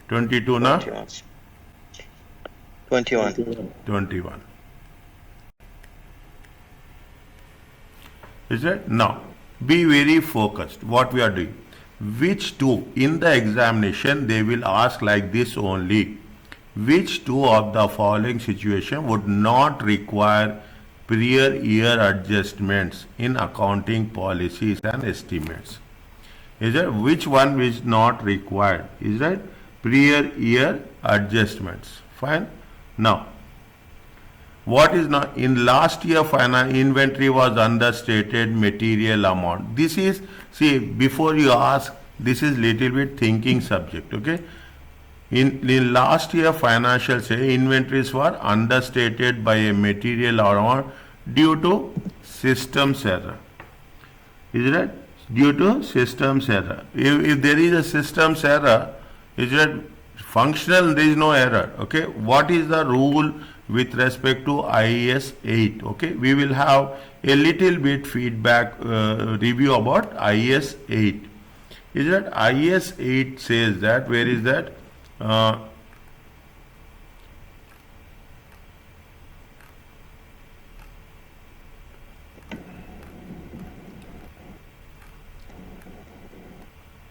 22 na? 21. Is it? Now, be very focused what we are doing. Which two? In the examination, they will ask like this only. Which two of the following situation would not require prior year adjustments in accounting policies and estimates? Is it? Which one is not required? Is that prior year adjustments? Fine. Now, what is not in last year final inventory was understated material amount. This is, see, before you ask, this is little bit thinking subject. Okay. In last year financial say inventories were understated by a material amount due to systems error. Is it? Due to systems error. If there is a systems error, is it functional? There is no error. Okay. What is the rule with respect to IAS 8? Okay. We will have a little bit feedback review about IAS 8. Is that IAS 8 says that, where is that?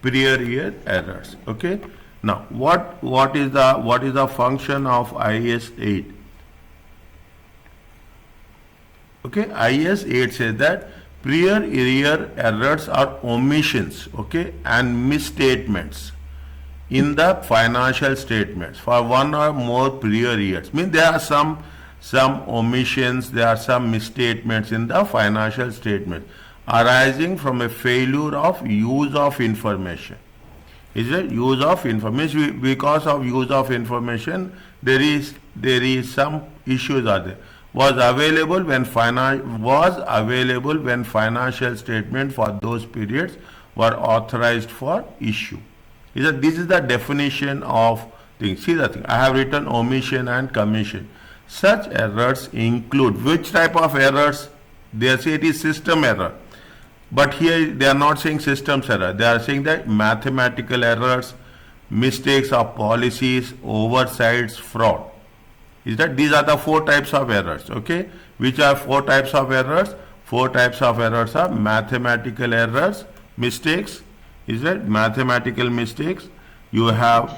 Prior year errors. Okay. Now, what is the function of IAS 8? Okay, IAS 8 says that prior year errors are omissions, okay, and misstatements in the financial statements for one or more prior years. Means there are some omissions, there are some misstatements in the financial statement arising from a failure of use of information. Is it use of information? Because of use of information, there is some issues are there. Was available when financial statement for those periods were authorized for issue. This is the definition of things. See the thing. I have written omission and commission. Such errors include which type of errors? They say it is system error. But here they are not saying systems error. They are saying that mathematical errors, mistakes of policies, oversights, fraud. Is that these are the 4 types of errors? Okay. Which are 4 types of errors? 4 types of errors are mathematical errors, mistakes. Is that mathematical mistakes? You have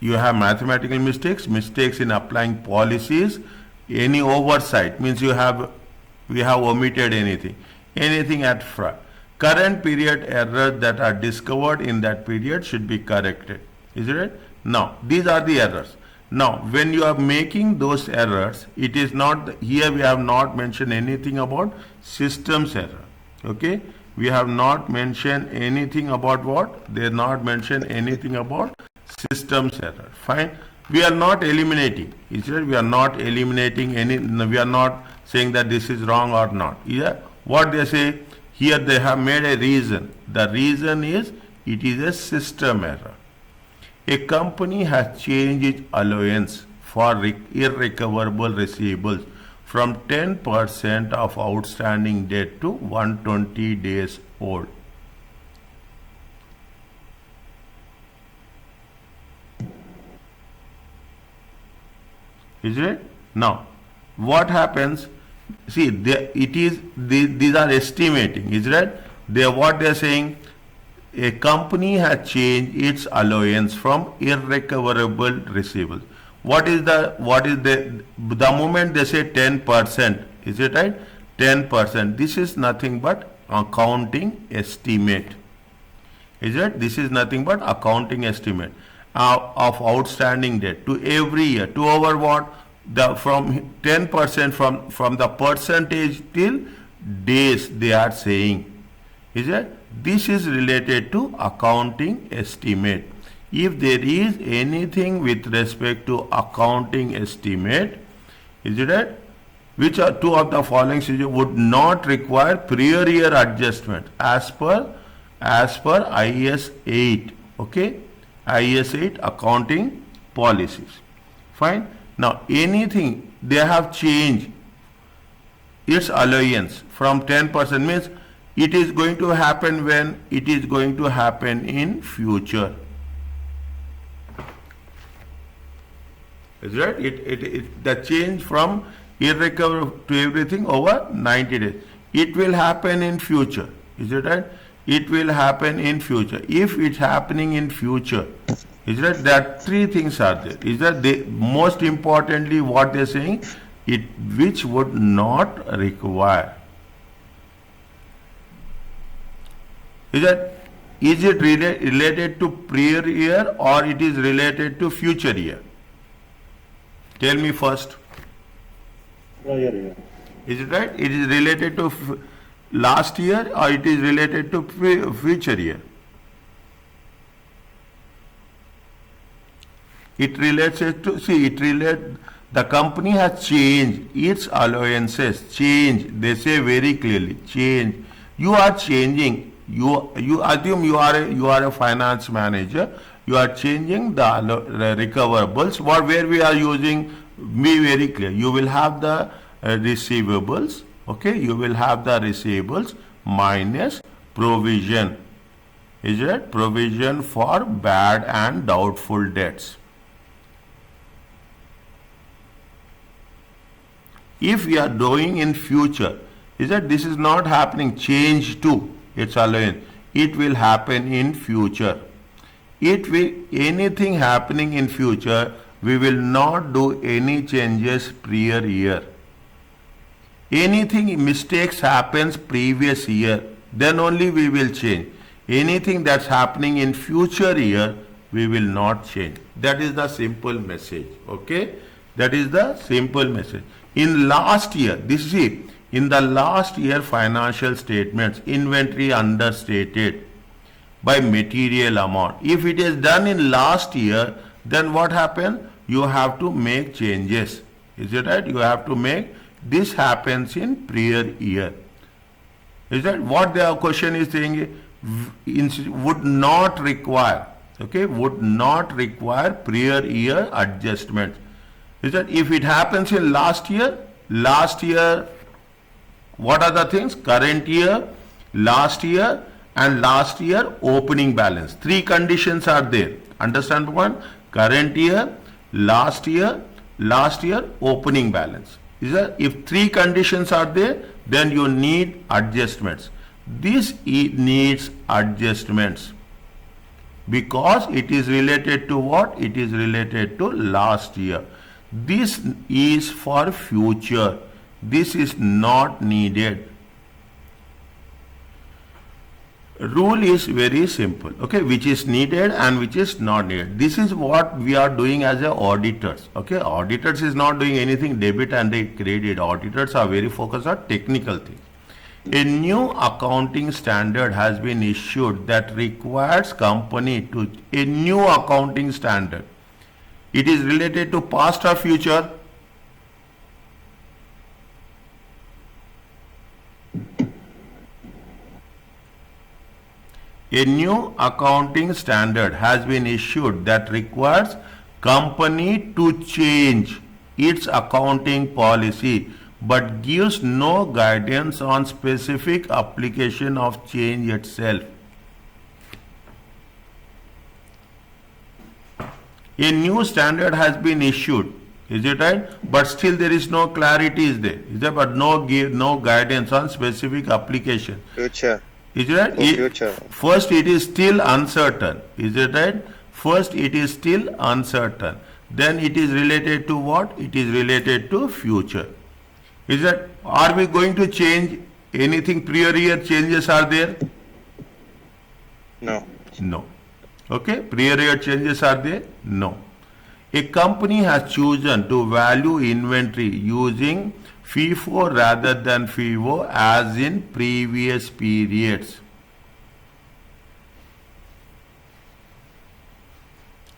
mathematical mistakes, mistakes in applying policies, any oversight means we have omitted anything at front. Current period errors that are discovered in that period should be corrected. Is it right? Now, these are the errors. Now, when you are making those errors, it is not, here we have not mentioned anything about systems error. Okay. We have not mentioned anything about what? They have not mentioned anything about systems error. Fine. We are not eliminating. Is it? We are not eliminating any, we are not saying that this is wrong or not. Yeah. What they say, here they have made a reason. The reason is, it is a system error. A company has changed its allowance for irrecoverable receivables from 10% of outstanding debt to 120 days old. Is it? Now, what happens? See, these are estimating. Is it? What they are saying? A company has changed its allowance from irrecoverable receivables. What is the moment they say 10%, is it right? 10%. This is nothing but accounting estimate. Is it? This is nothing but accounting estimate of outstanding debt to every year, to over what? From 10% from the percentage till days they are saying. Is it? This is related to accounting estimate. If there is anything with respect to accounting estimate, is it right? Which are 2 of the following would not require prior year adjustment as per IAS 8. Okay, IAS 8 accounting policies. Fine. Now, anything they have changed its allowance from 10% means It is going to happen when? It is going to happen in future. Is right? The change from irrecoverable to everything over 90 days. It will happen in future. Is it right? It will happen in future. If it's happening in future, is that there three things are there. Is that they most importantly what they're saying? It which would not require. Is it related to prior year or it is related to future year? Tell me first. Prior year. Is it right? It is related to last year or it is related to future year? It relates it to, the company has changed its allowances, they say very clearly, change. You are changing, you assume you are a finance manager, you are changing the recoverables, where we are using, be very clear, you will have the receivables, okay, you will have the receivables minus provision, is it? Provision for bad and doubtful debts. If we are doing in future, is that this is not happening, change to its allowance, it will happen in future. It will, anything happening in future, we will not do any changes prior year. Anything mistakes happens previous year, then only we will change. Anything that's happening in future year, we will not change. That is the simple message, okay? That is the simple message. In last year, this is in the last year financial statements, inventory understated by material amount. If it is done in last year, then what happened? You have to make changes. Is it right? You have to make, this happens in prior year. Is that what the question is saying? Would not require, okay, would not require prior year adjustments. Is that if it happens in last year, what are the things? Current year, last year, and last year opening balance. Three conditions are there. Understand one? Current year, last year, opening balance. Is that if three conditions are there, then you need adjustments. This needs adjustments because it is related to what? It is related to last year. This is for future. This is not needed. Rule is very simple, okay, which is needed and which is not needed. This is what we are doing as a auditors, okay. Auditors is not doing anything debit and credit. Auditors are very focused on technical things. A new accounting standard has been issued that requires company to, a new accounting standard. It is related to past or future? A new accounting standard has been issued that requires company to change its accounting policy but gives no guidance on specific application of change itself. A new standard has been issued, is it right? But still there is no clarity, is there? Is there? But no guidance on specific application. Future. Is it right? Future. First it is still uncertain, is it right? First it is still uncertain. Then it is related to what? It is related to future. Is that, are we going to change anything? Prior year changes are there? No. No. Okay, prior year changes are there? No. A company has chosen to value inventory using FIFO rather than FIFO as in previous periods.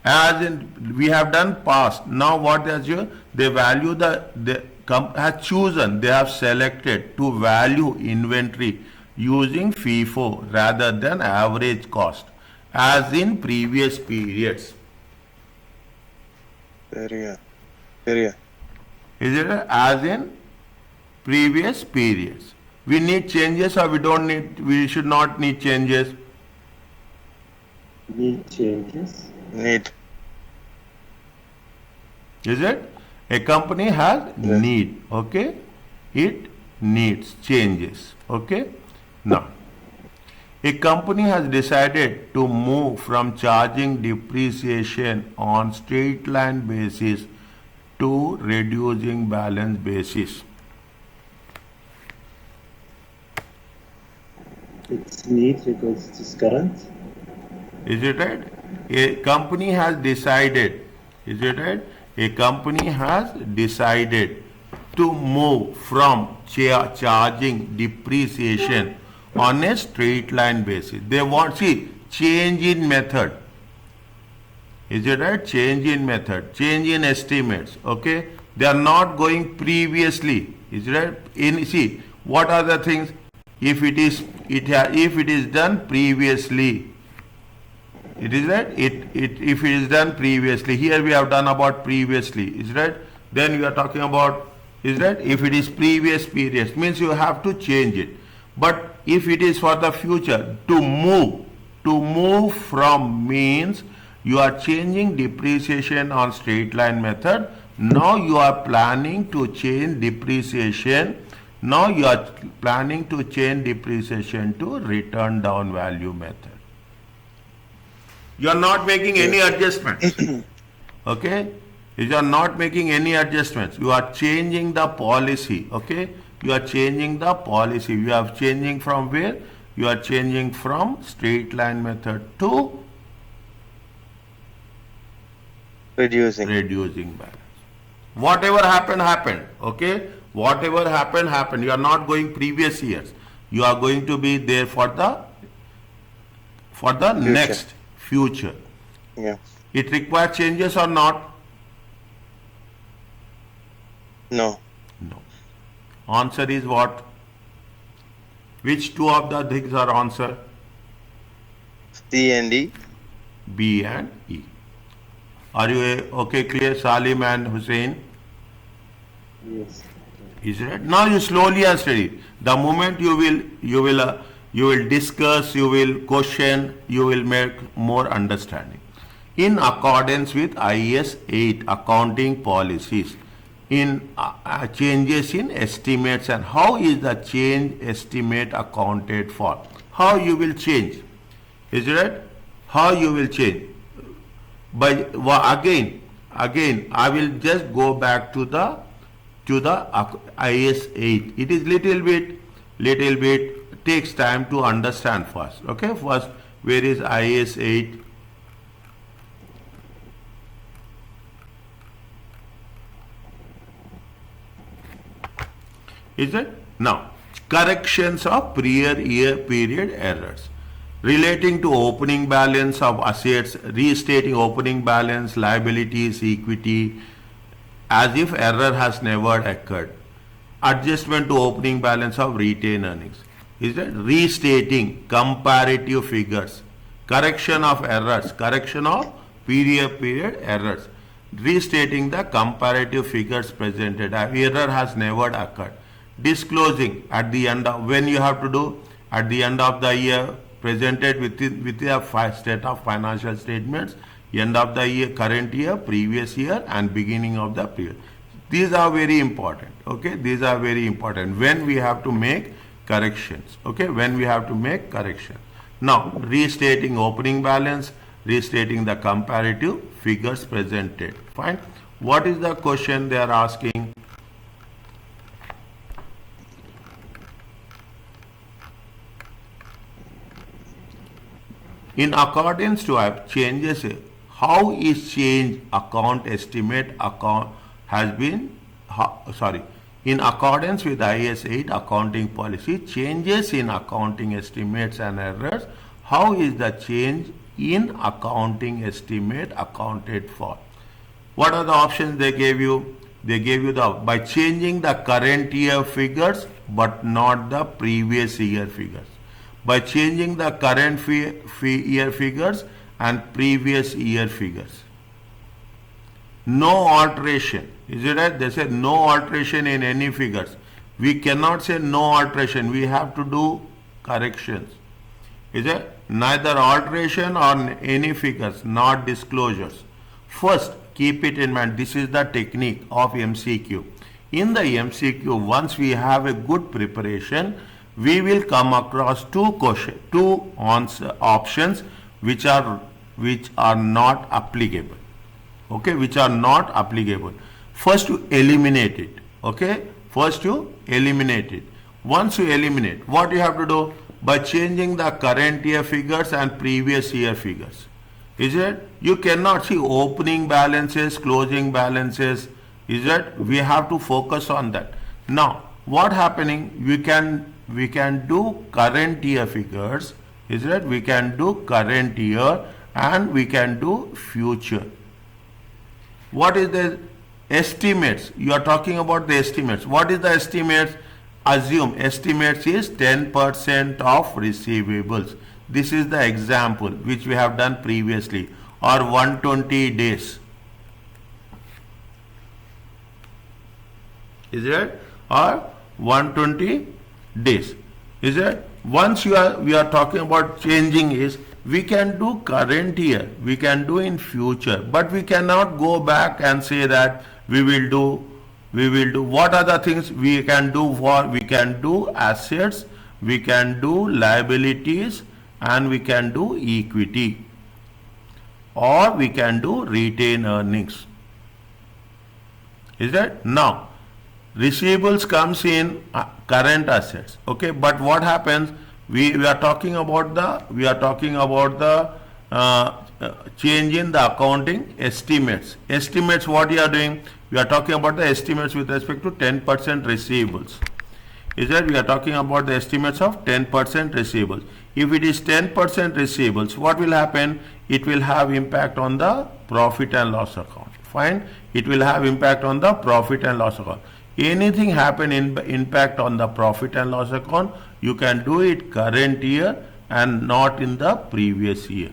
As in, we have done past. Now what they do? They value have chosen, they have selected to value inventory using FIFO rather than average cost as in previous periods. Period. Is it as in previous periods? We need changes or we should not need changes? Need changes. Need. Is it? A company has Yes. need, okay? It needs changes, okay? Now, a company has decided to move from charging depreciation on straight line basis to reducing balance basis. Its need because it is current. Is it right? A company has decided, is it right? A company has decided to move from charging depreciation on a straight line basis. They want, see, change in method. Is it right? Change in method, change in estimates, okay? They are not going previously, is it right? See, what are the things? If it is done previously, it is right. If it is done previously, here we have done about previously, is right. Then we are talking about, is right. If it is previous periods, means you have to change it. But if it is for the future, to move from means you are changing depreciation on straight line method. Now you are planning to change depreciation. Now you are planning to change depreciation to return down value method. You are not making any adjustments. Okay? You are not making any adjustments. You are changing the policy. Okay? You are changing the policy. You are changing from where? You are changing from straight line method to Reducing. balance. Whatever happened. Okay? Whatever happened. You are not going previous years. You are going to be there for the next future. Yeah. It requires changes or not? No. No. Answer is what? Which two of the things are answer? C and D. B and E. Are you okay, clear, Salim and Hussein? Yes. Is it? Now you slowly and steady. The moment you will discuss, you will question, you will make more understanding. In accordance with IAS 8 accounting policies, in changes in estimates, and how is the change estimate accounted for? How you will change? Is it right? How you will change? Again, I will just go back to the IAS 8. It is little bit takes time to understand first. Okay, first, where is IAS 8? Is it? Now, corrections of prior year period errors. Relating to opening balance of assets, restating opening balance, liabilities, equity, as if error has never occurred. Adjustment to opening balance of retained earnings. Is it? Restating comparative figures. Correction of errors. Correction of period errors. Restating the comparative figures presented. Error has never occurred. Disclosing at the end of, when you have to do, at the end of the year, presented with the state of financial statements, end of the year, current year, previous year, and beginning of the period. These are very important. Okay, these are very important when we have to make corrections. Okay, when we have to make correction. Now, restating opening balance, restating the comparative figures presented. Fine. What is the question they are asking? In accordance to changes, how is change account estimate account has been, in accordance with IAS 8 accounting policy, changes in accounting estimates and errors, how is the change in accounting estimate accounted for? What are the options they gave you? They gave you by changing the current year figures but not the previous year figures. By changing the current year figures and previous year figures. No alteration. Is it right? They said no alteration in any figures. We cannot say no alteration. We have to do corrections. Is it? Neither alteration or any figures, not disclosures. First, keep it in mind. This is the technique of MCQ. In the MCQ, once we have a good preparation, we will come across two options which are not applicable. Okay, which are not applicable. First, you eliminate it. Okay, first you eliminate it. Once you eliminate, what you have to do? By changing the current year figures and previous year figures. Is it? You cannot see opening balances, closing balances. Is it? We have to focus on that. Now, what happening? We can do current year figures. Is it? We can do current year and we can do future. What is the estimates? You are talking about the estimates. What is the estimates? Assume estimates is 10% of receivables. This is the example which we have done previously, or 120 days. Is it? Or 120 days. Is it? Once we are talking about changing is, we can do current year, we can do in future, but we cannot go back and say that we will do. What are the things we can do? We can do assets, we can do liabilities, and we can do equity, or we can do retained earnings. Is that? Now, receivables comes in current assets. Okay, but what happens? We are talking about the change in the accounting estimates. Estimates, what you are doing? We are talking about the estimates with respect to 10% receivables. Is that? We are talking about the estimates of 10% receivables. If it is 10% receivables, what will happen? It will have impact on the profit and loss account. Fine. It will have impact on the profit and loss account. Anything happen in impact on the profit and loss account, you can do it current year and not in the previous year.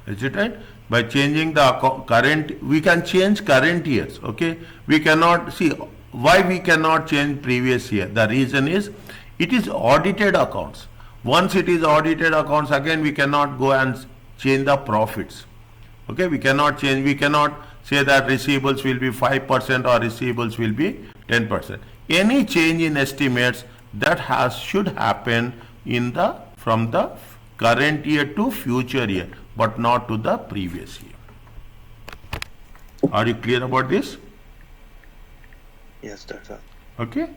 Is it right? By changing the current, we can change current years. Okay, we cannot see why we cannot change previous year. The reason is it is audited accounts. Once it is audited accounts, again we cannot go and change the profits. Okay, we cannot change. We cannot say that receivables will be 5% or receivables will be 10%. Any change in estimates that should happen from the current year to future year, but not to the previous year. Are you clear about this? Yes, doctor. Okay.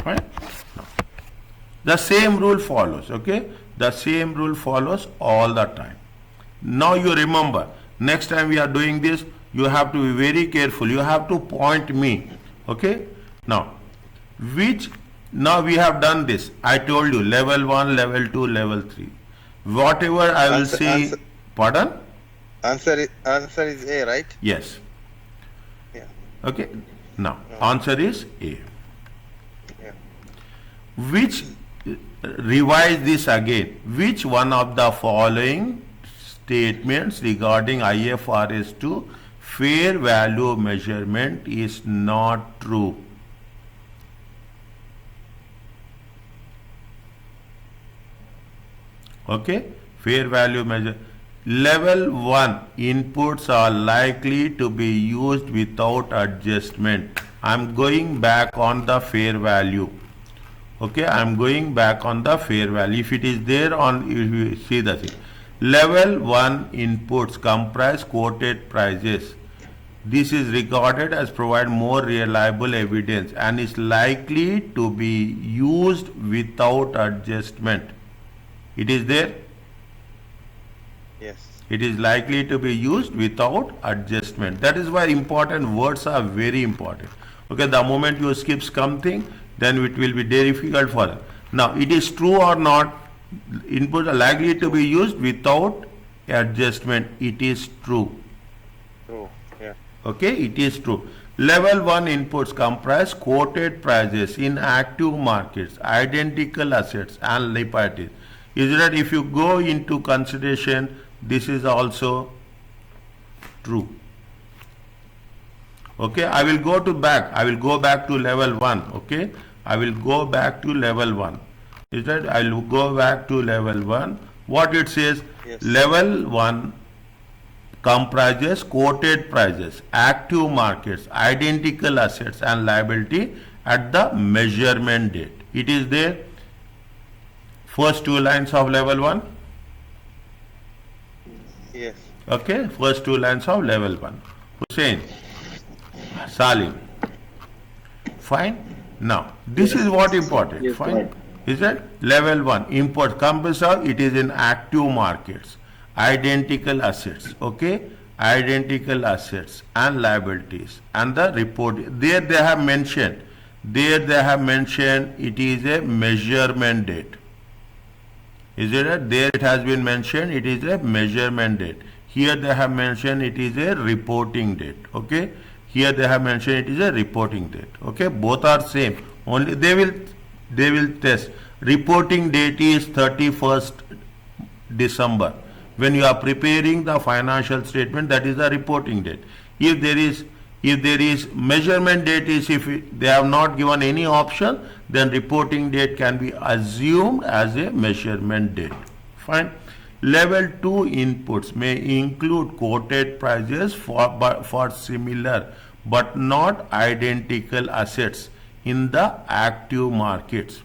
Right. The same rule follows. Okay. The same rule follows all the time. Now you remember, next time we are doing this, you have to be very careful. You have to point me. Okay. Now we have done this. I told you level 1, level 2, level 3. Whatever I will say. Pardon? Answer is A, right? Yes. Yeah. Okay. Now answer is A. Yeah. Which, revise this again. Which one of the following statements regarding IFRS 2 fair value measurement is not true? Okay, fair value measure. Level 1 inputs are likely to be used without adjustment. I am going back on the fair value. Okay, I am going back on the fair value. If it is there on, if you see the thing. Level 1 inputs comprise quoted prices. This is regarded as provide more reliable evidence and is likely to be used without adjustment. It is there? Yes. It is likely to be used without adjustment. That is why important words are very important. Okay, the moment you skip something, then it will be difficult for them. Now, it is true or not? Inputs are likely to be used without adjustment. It is true. True. Yeah. Okay, it is true. Level 1 inputs comprise quoted prices in active markets, identical assets and liabilities. Is that if you go into consideration, this is also true. Okay, I will go back to level 1. Okay, I will go back to level 1. Is that I will go back to level 1. What it says? Yes. Level 1 comprises quoted prices, active markets, identical assets and liability at the measurement date. It is there. First two lines of level 1. Yes. Okay, first two lines of level 1. Hussein, Salim. Fine. Now, this is what important. Yes, Fine. right. Is that level 1 import compressor? It is in active markets, identical assets. Okay, identical assets and liabilities and the report. There they have mentioned. There they have mentioned it is a measurement date. Is it right? There it has been mentioned it is a measurement date. Here they have mentioned it is a reporting date. Okay. Here they have mentioned it is a reporting date. Okay. Both are same. Only they will test. Reporting date is 31st December. When you are preparing the financial statement, that is the reporting date. If there is measurement date is if they have not given any option, then reporting date can be assumed as a measurement date. Fine. Level 2 inputs may include quoted prices for similar but not identical assets in the active markets.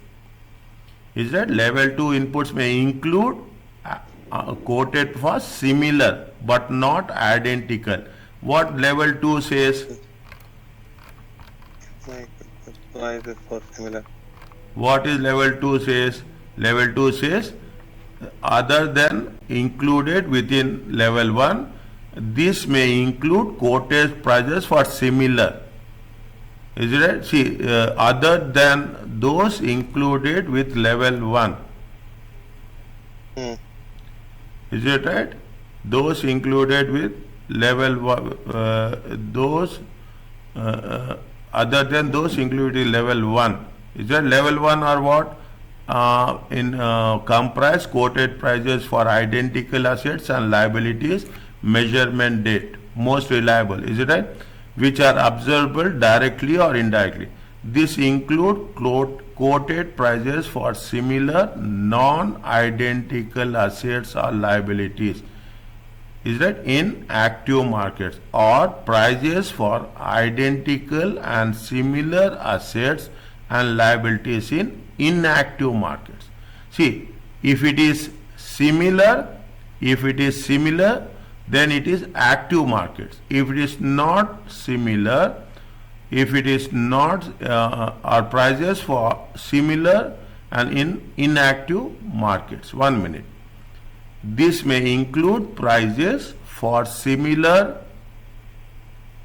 Is that level 2 inputs may include quoted for similar but not identical. What level 2 says? Like prices for similar. What is level 2 says? Level 2 says other than included within level 1, this may include quoted prices for similar. Is it right? See, other than those included with level 1. Hmm. Is it right? Those included with level 1, other than those included in level 1. Is that level 1 or what? Comprise quoted prices for identical assets and liabilities, measurement date, most reliable. Is it right? Which are observable directly or indirectly. This include quoted prices for similar non-identical assets or liabilities. Is that in active markets, or prices for identical and similar assets and liabilities in inactive markets. See, if it is similar, then it is active markets. If it is not similar, or prices for similar and in inactive markets. 1 minute. This may include prices for similar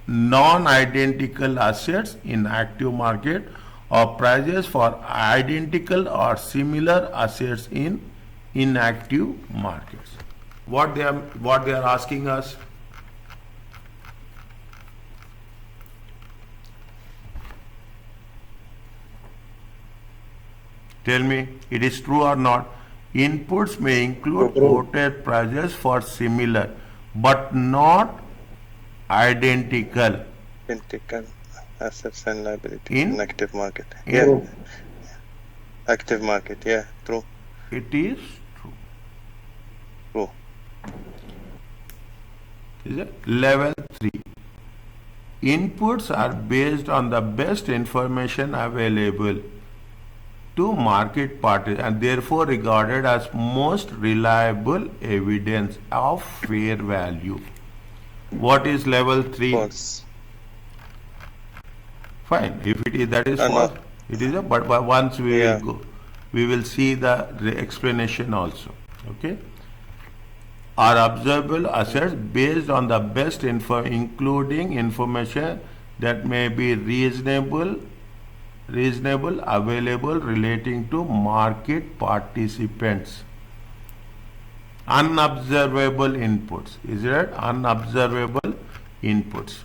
non-identical assets in active market or prices for identical or similar assets in inactive markets. What they are asking us? Tell me, it is true or not? Inputs may include True. quoted prices for similar but not identical Identical assets and liability in in active market. in- Yeah. True. Active market. Yeah. True. it is true. True. Is it? Level 3. Inputs are based on the best information available to market parties and therefore regarded as most reliable evidence of fair value. What is level 3? False. Fine. If it is that is No. false, it is a but once we Yeah. will go, we will see the explanation also. Okay. Are observable assets based on the best including information that may be reasonable available relating to market participants. Unobservable inputs. Is it unobservable inputs?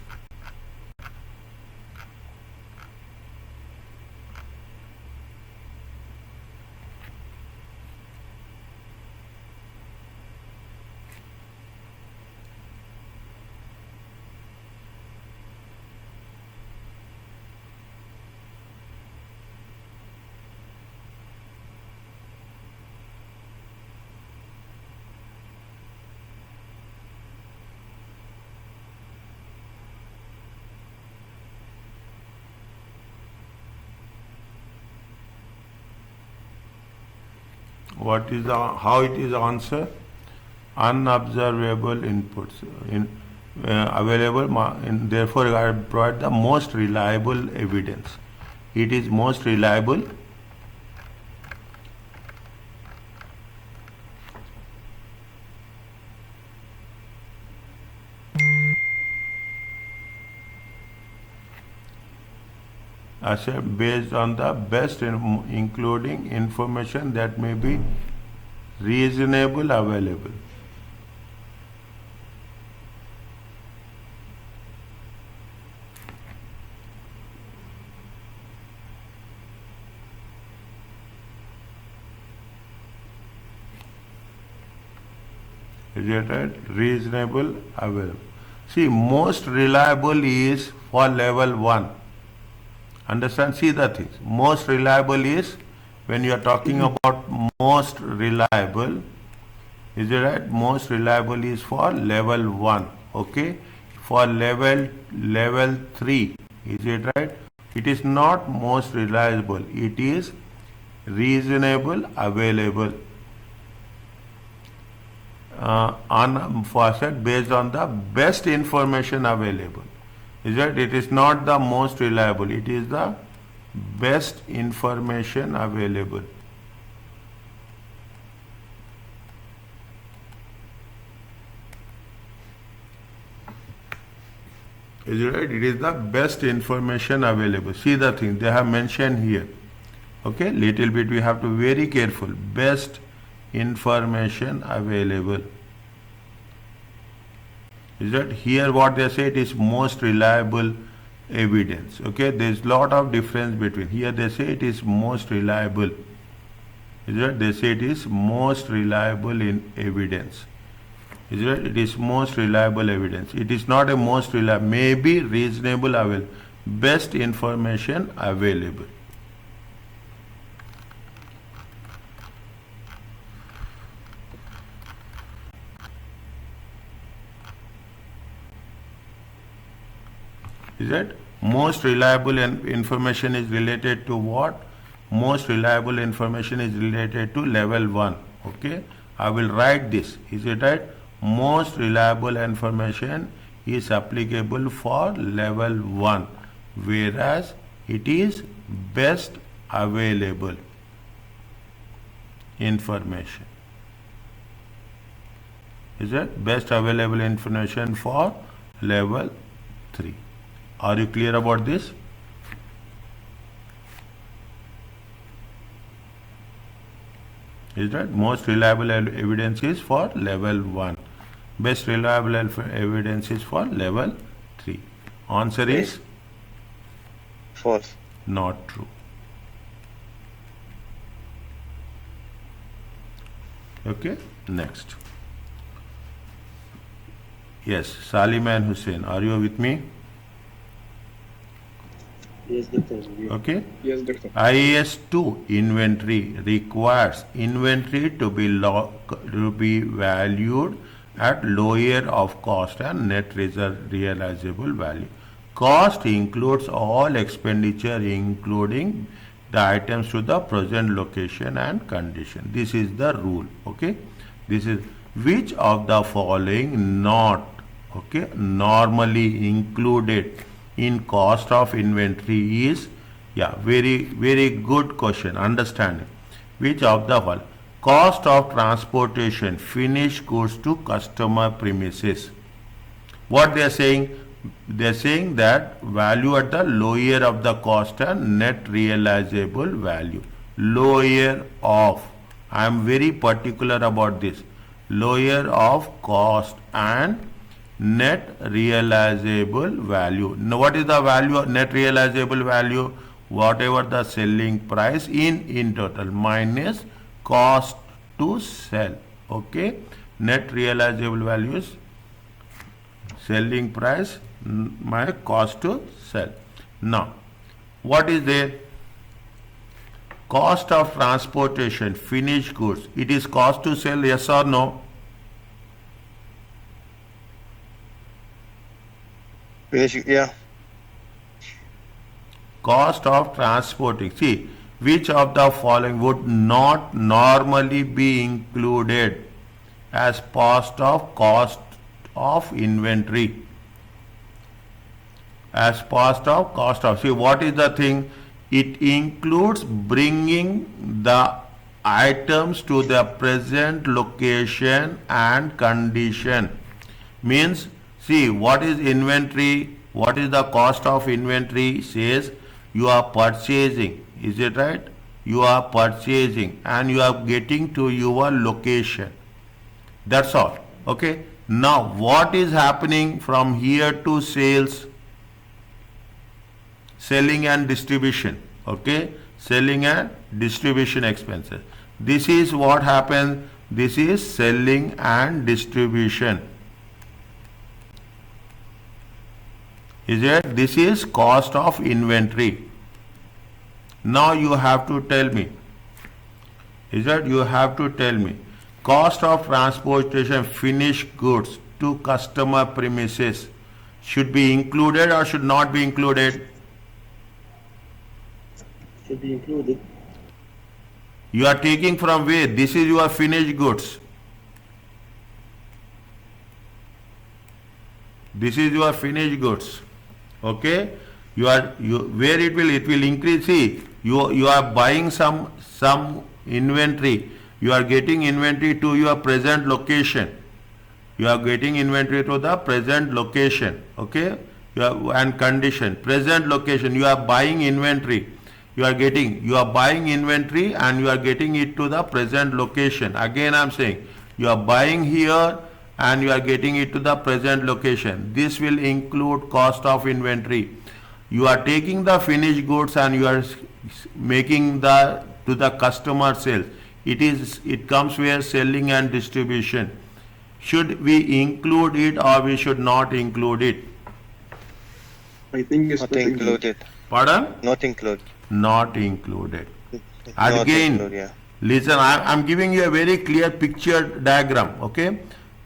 What is the, how it is answer? Unobservable inputs available, therefore I provide the most reliable evidence. It is most reliable based on the best including information that may be reasonable available. Is it right? Reasonable available. See, most reliable is for level 1. Understand? See the things. Most reliable is when you are talking about most reliable. Is it right? Most reliable is for level 1. Okay. For level 3. Is it right? It is not most reliable. It is reasonable available. Based on the best information available. Is that it is not the most reliable, it is the best information available. Is it right? It is the best information available. See the thing they have mentioned here. Okay, little bit we have to be very careful. Best information available. Is that here what they say, it is most reliable evidence. Okay, there is lot of difference between. Here they say it is most reliable. Is that they say it is most reliable in evidence. Is that it is most reliable evidence. It is not a most reliable, maybe reasonable available. Best information available. Is that most reliable information is related to what? Most reliable information is related to level 1. Okay, I will write this. Is it right? Most reliable information is applicable for level 1, whereas it is best available information. Is that best available information for level 3? Are you clear about this? Is that most reliable evidence is for level 1. Best reliable evidence is for level 3. Answer is False. not true. Okay, next. Yes, Salim and Hussein, are you with me? Yes, Doctor. Okay. Yes, doctor. IAS 2 inventory requires inventory to be valued at lower of cost and net realizable value. Cost includes all expenditure including the items to the present location and condition. This is the rule. Okay. This is which of the following not normally included in cost of inventory is, very good question, understanding. Which of the following? Cost of transportation finished goods to customer premises. What they are saying? They are saying that value at the lower of the cost and net realizable value. Lower of, I am very particular about this. Lower of cost and net realizable value. Now what is the value of net realizable value? Whatever the selling price in total minus cost to sell. Okay, net realizable value is selling price my cost to sell. Now what is there? Cost of transportation finished goods, it is cost to sell, yes or no? Finish, yeah. Cost of transporting. See, Which of the following would not normally be included as cost of inventory? As cost of. See, what is the thing? It includes bringing the items to the present location and condition. Means, see, what is inventory? What is the cost of inventory? Says you are purchasing. Is it right? You are purchasing and you are getting to your location. That's all. Okay. Now, what is happening from here to sales? Selling and distribution. Okay. Selling and distribution expenses. This is what happens. This is selling and distribution. Is it? This is cost of inventory. Now you have to tell me. Is that you have to tell me. Cost of transportation finished goods to customer premises should be included or should not be included? Should be included. You are taking from where? This is your finished goods. This is your finished goods. Okay? Where it will increase. See, you are buying some inventory. You are getting inventory to your present location. You are getting inventory to the present location. Okay? And condition. Present location. You are buying inventory. You are buying inventory and you are getting it to the present location. Again I am saying, you are buying here and you are getting it to the present location. This will include cost of inventory. You are taking the finished goods and you are making to the customer sales. It comes where selling and distribution. Should we include it or we should not include it? I think it's Not included. Pardon? Not included. Not included. Not Again, included, yeah. listen, I'm giving you a very clear picture diagram. Okay?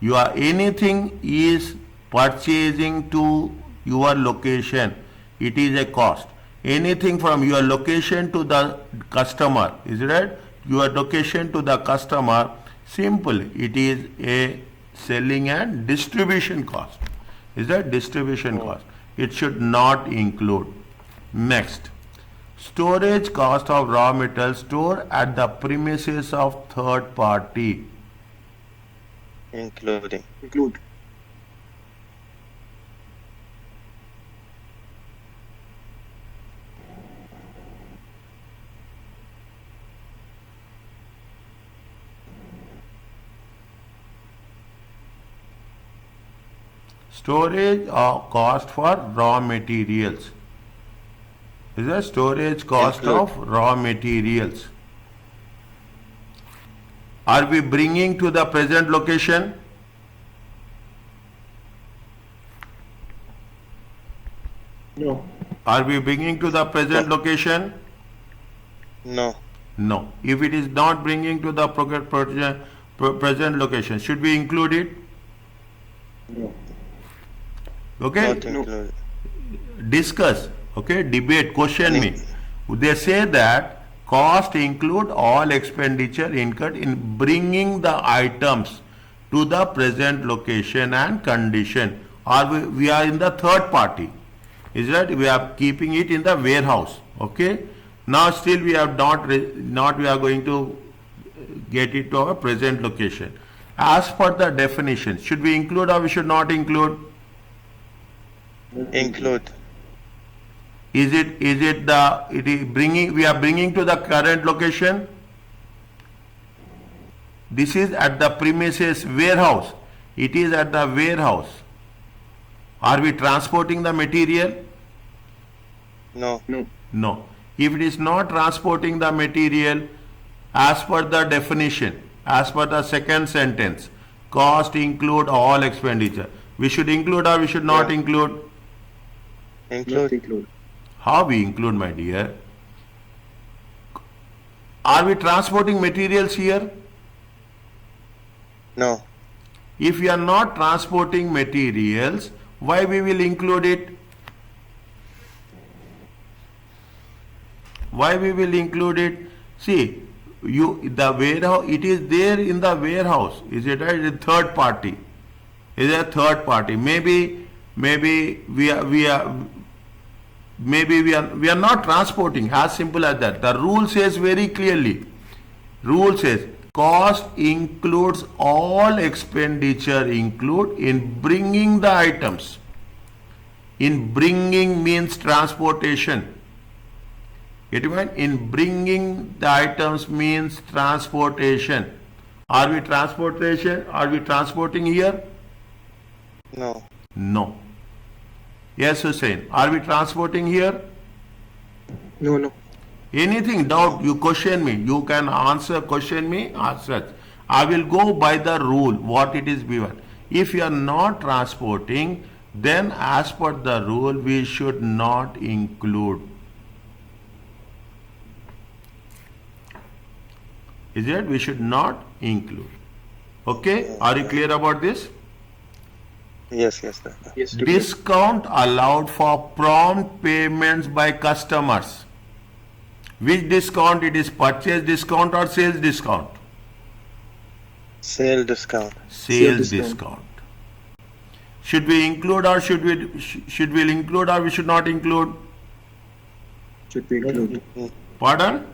Anything is purchasing to your location. It is a cost. Anything from your location to the customer, is it right? Your location to the customer, simple. It is a selling and distribution cost. Is that distribution cost? It should not include. Next, storage cost of raw materials stored at the premises of third party. Including. include. Storage cost for raw materials. Is a storage cost Include. of raw materials. Are we bringing to the present location? No. Are we bringing to the present location? No. No. If it is not bringing to the present location, should we include it? No. Okay? Not included. Discuss. Okay? Debate. Question me. They say that cost include all expenditure incurred in bringing the items to the present location and condition. Or we are in the third party. Is that we are keeping it in the warehouse. Okay? Now still we have not we are going to get it to our present location. As per the definition, should we include or we should not include? Include. It is bringing, we are bringing to the current location? This is at the premises warehouse. It is at the warehouse. Are we transporting the material? No. No. No. If it is not transporting the material, as per the definition, as per the second sentence, cost include all expenditure. We should include or we should not Yeah. include? Not Include. include. How we include, my dear? Are we transporting materials here? No. If we are not transporting materials, why we will include it? Why we will include it? See, the warehouse, it is there in the warehouse. Is it right? It's a third party. Is a third party. Maybe we are not transporting. As simple as that. The rule says very clearly. Rule says cost includes all expenditure include in bringing the items. In bringing means transportation. Get it right? In bringing the items means transportation. Are we transportation? Are we transporting here? No. No. Yes, Hussein. Are we transporting here? No, no. Anything doubt, you question me. You can answer, question me, answer. I will go by the rule, what it is given. If you are not transporting, then as per the rule, we should not include. Is it? We should not include. Okay? Are you clear about this? Yes, doctor. Yes, doctor. Discount allowed for prompt payments by customers. Which discount? It is purchase discount or sales discount? Sale discount. Sales discount. discount. Should we include or should we include or we should not include? Should be included. Pardon?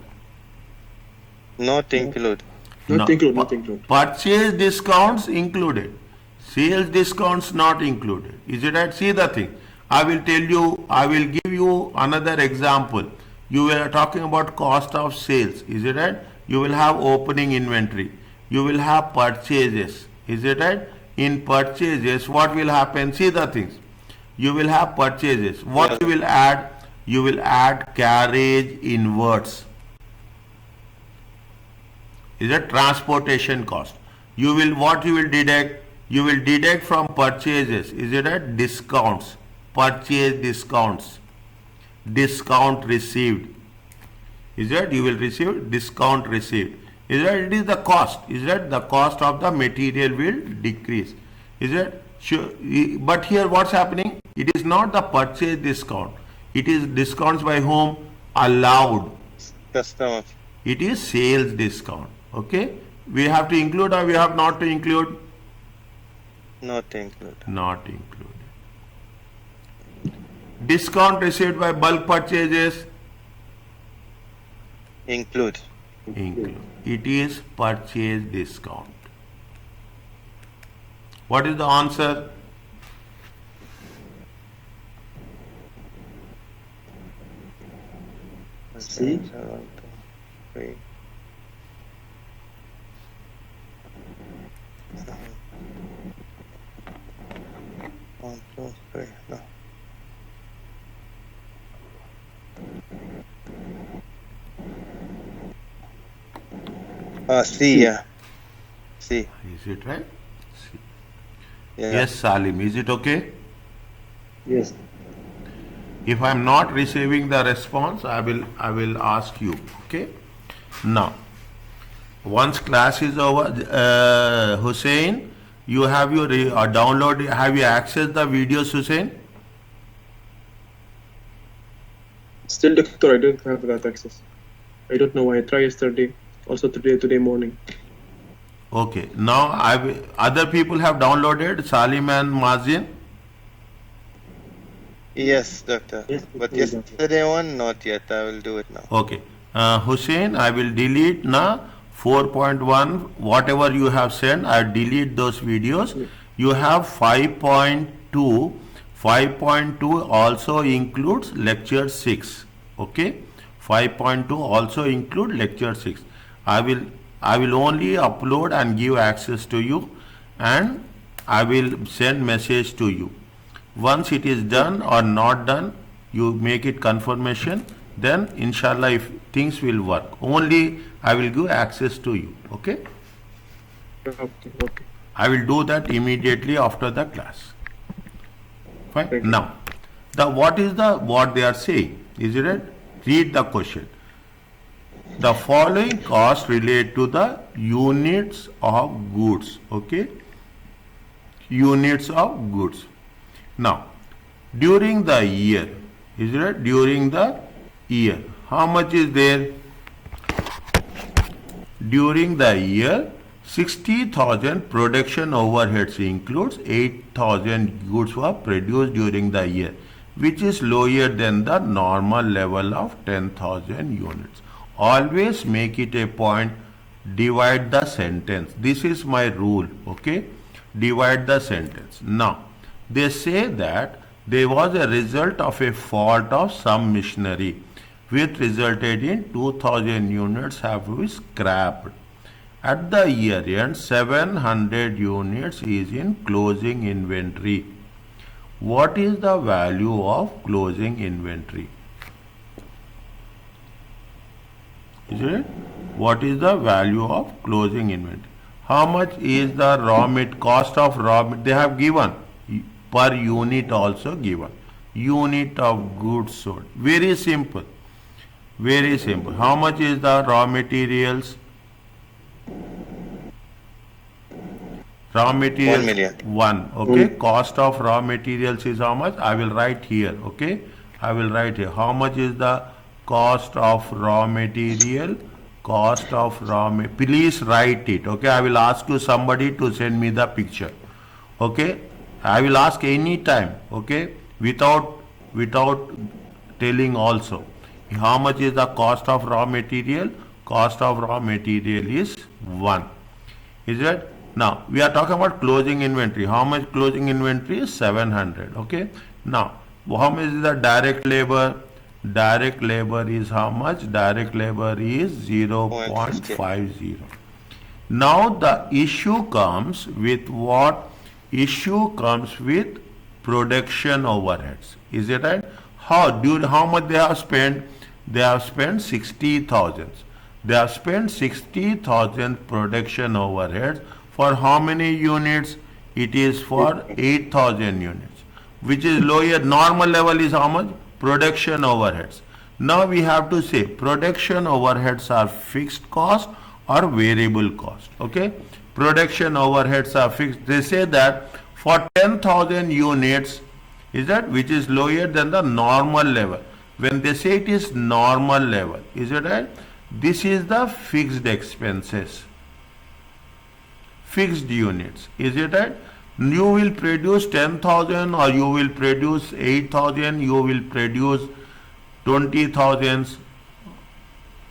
Not include. Not No. include, not include. Purchase discounts included. Sales discounts not included. Is it right? See the thing. I will tell you, I will give you another example. You were talking about cost of sales. Is it right? You will have opening inventory. You will have purchases. Is it right? In purchases, what will happen? See the things. You will have purchases. What you will add? You will add carriage inwards. Is a transportation cost. You will, what you will deduct? You will deduct from purchases. Is it a discounts? Purchase discounts. Discount received. Is that you will receive discount received? Is that it is the cost? Is that the cost of the material will decrease? Is that sure? But here what's happening? It is not the purchase discount. It is discounts by whom? Allowed. Customer. It is sales discount. Okay? We have to include or we have not to include? Not include. Not included. Discount received by bulk purchases? Include. Include. It is purchase discount. What is the answer? See? 1, 2, 3. 1, 2, 3. No. C, yeah. C. Is it right? Yeah. Yes, Salim. Is it okay? Yes. If I am not receiving the response, I will ask you. Okay. Now, once class is over, Hussein, you have your download. Have you accessed the videos, Hussein? Still, doctor, I don't have that access. I don't know why. I tried yesterday, also today morning. Okay. Now, other people have downloaded, Salim and Mazin. Yes, doctor. Yes, But yes, yesterday one, not yet. I will do it now. Okay. Hussein, I will delete now 4.1, whatever you have sent, I delete those videos. You have 5.2. 5.2 also includes lecture 6. Okay. 5.2 also include lecture 6. I will only upload and give access to you, and I will send message to you. Once it is done or not done, you make it confirmation, then inshallah if things will work, only I will give access to you. Okay. Okay. I will do that immediately after the class. Fine. Thank you. Now, what they are saying? Is it right? Read the question. The following costs relate to the units of goods. Okay. Units of goods. Now, during the year, is it right? During the year, How much is there? During the year, 60,000 production overheads includes 8,000 goods were produced during the year, which is lower than the normal level of 10,000 units. Always make it a point, divide the sentence. This is my rule, okay? Divide the sentence. Now, they say that there was a result of a fault of some machinery which resulted in 2000 units have been scrapped. At the year end, 700 units is in closing inventory. What is the value of closing inventory? Is it? What is the value of closing inventory? How much is the cost of raw material? They have given per unit, also given unit of goods sold. Very simple. Very simple. How much is the raw materials? Raw materials 1 million. 1. Okay. Cost of raw materials is how much? I will write here. Okay. I will write here. How much is the cost of raw material? Cost of raw material. Please write it. Okay. I will ask you somebody to send me the picture. Okay. I will ask any time. Okay. Without telling also. How much is the cost of raw material? Cost of raw material is 1. Is it? Now, we are talking about closing inventory. How much closing inventory is? 700. Okay. Now, how much is the direct labor? Direct labor is how much? Direct labor is 0.50. Now, the issue comes with what? Issue comes with production overheads. Is it right? How much they have spent? They have spent 60,000. They have spent 60,000 production overheads for how many units? It is for 8,000 units, which is lower. Normal level is how much? Production overheads. Now we have to say production overheads are fixed cost or variable cost. Okay, production overheads are fixed. They say that for 10,000 units, is that which is lower than the normal level. When they say it is normal level, is it right? This is the fixed expenses, fixed units. Is it right? You will produce 10,000 or you will produce 8,000, you will produce 20,000,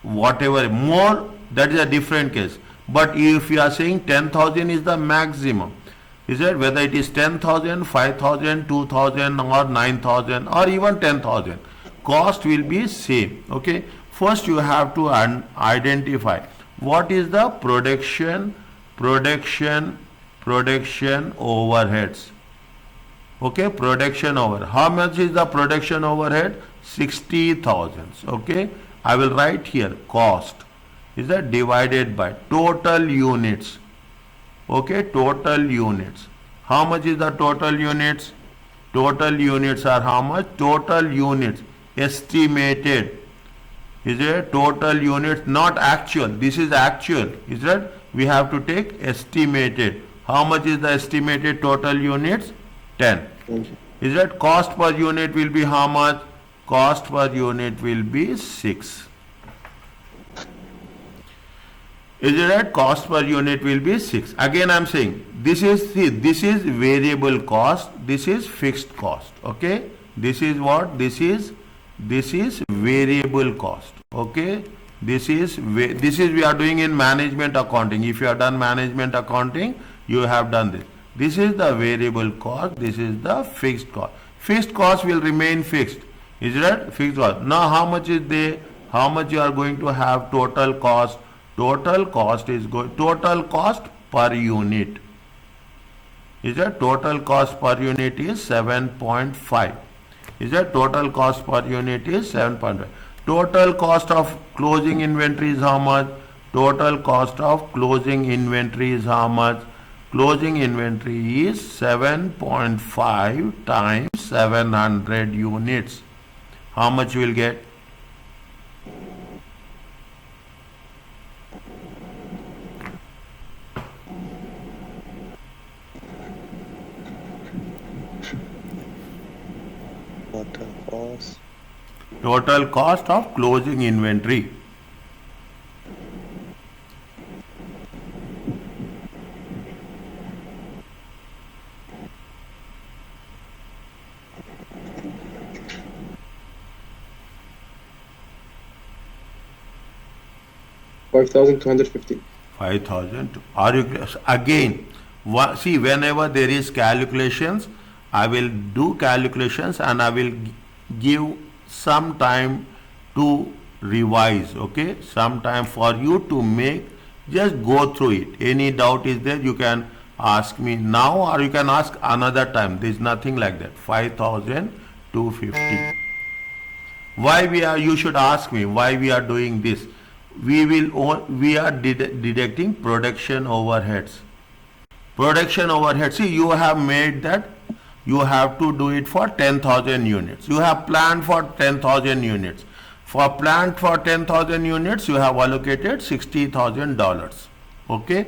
whatever more, that is a different case. But if you are saying 10,000 is the maximum, is it? Whether it is 10,000, 5,000, 2,000 or 9,000 or even 10,000, cost will be same. Okay. First you have to identify what is the production overheads. Okay, production over. How much is the production overhead? 60,000. Okay, I will write here cost is that divided by total units. Okay, total units. How much is the total units? Total units are how much? Total units estimated. Is it total units, not actual? This is actual. Is that we have to take estimated. How much is the estimated total units? 10. Is that cost per unit will be how much? Cost per unit will be 6. Is it right? Cost per unit will be 6. Again I am saying this is variable cost, this is fixed cost. Okay, this is what? This is variable cost. Okay, this is we are doing in management accounting. If you have done management accounting, you have done this. This is the variable cost, this is the fixed cost. Fixed cost will remain fixed. Is it right? Fixed cost. Now how much is there? How much you are going to have total cost? Total cost is total cost per unit. Is that total cost per unit is 7.5. Is that total cost per unit is 7.5. Total cost of closing inventory is how much? Total cost of closing inventory is how much? Closing inventory is 7.5 times 700 units. How much you will get? Total cost. Total cost of closing inventory. $5,250. 5,000. Are you again? See, whenever there is calculations, I will do calculations and I will give some time to revise. Okay, some time for you to make. Just go through it. Any doubt is there, you can ask me now or you can ask another time. There is nothing like that. 5,250. Why we are, you should ask me why we are doing this. We are deducting production overheads. Production overhead, see, you have made that, you have to do it for 10,000 units. You have planned for 10,000 units. For planned for 10,000 units, you have allocated $60,000. Okay.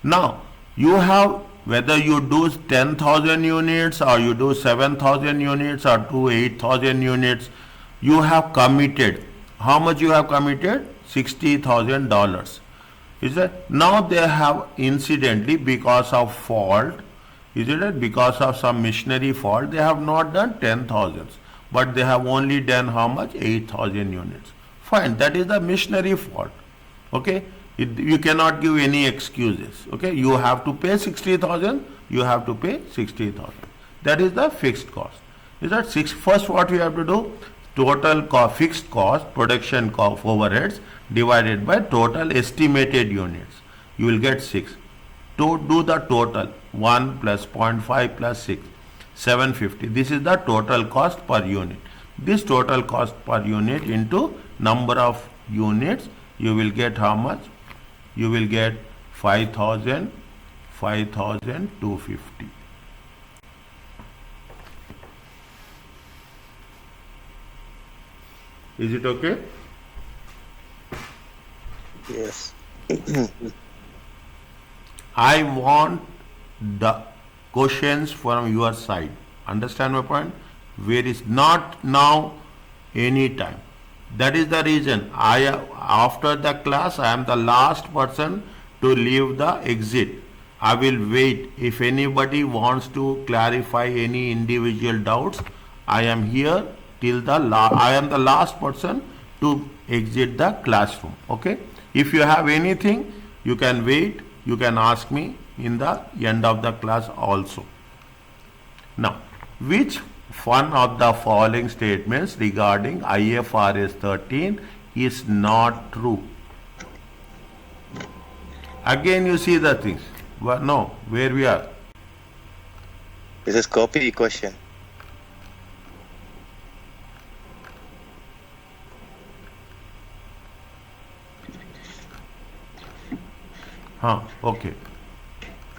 Now you have, whether you do 10,000 units or you do 7,000 units or do 8,000 units, you have committed. How much you have committed? $60,000. Is it? Now they have incidentally, because of fault, is it? Because of some machinery fault, they have not done 10,000, but they have only done how much? 8,000 units. Fine, that is the machinery fault. Okay, you cannot give any excuses. Okay, you have to pay 60,000. You have to pay 60,000. That is the fixed cost. Is that six? First, what we have to do? Total fixed cost, production cost overheads divided by total estimated units. You will get 6. To do the total, 1 plus 0.5 plus 6, 750. This is the total cost per unit. This total cost per unit into number of units, you will get how much? You will get 5,250. Is it okay? Yes. I want the questions from your side. Understand my point? Where is not now, any time. That is the reason after the class I am the last person to leave the exit. I will wait. If anybody wants to clarify any individual doubts, I am here till the I am the last person to exit the classroom. Okay? If you have anything, you can wait. You can ask me in the end of the class also. Now, which one of the following statements regarding IFRS 13 is not true? Again, you see the things. Well, no, where we are? This is copy question. Okay.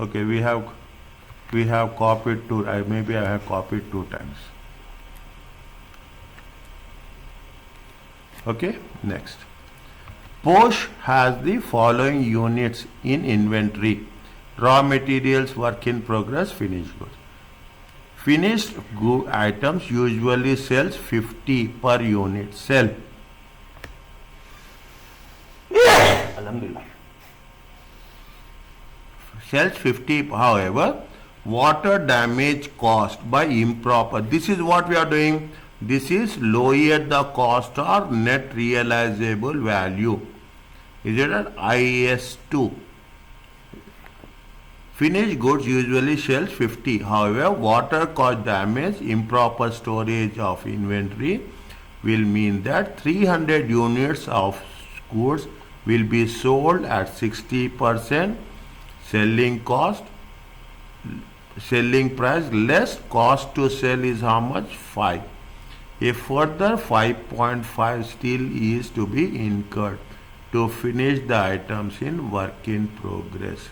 Okay, we have copied two. Maybe I have copied 2 times. Okay, next. Posh has the following units in inventory: raw materials, work in progress, finished goods. Finished good items usually sells 50 per unit. Sell. Alhamdulillah. Sells 50. However, water damage caused by improper. This is what we are doing. This is lower the cost or net realizable value. Is it an IS2? Finished goods usually sells 50. However, water caused damage, improper storage of inventory will mean that 300 units of goods will be sold at 60%. Selling cost, selling price less cost to sell is how much? 5. A further 5.5 still is to be incurred to finish the items in work in progress.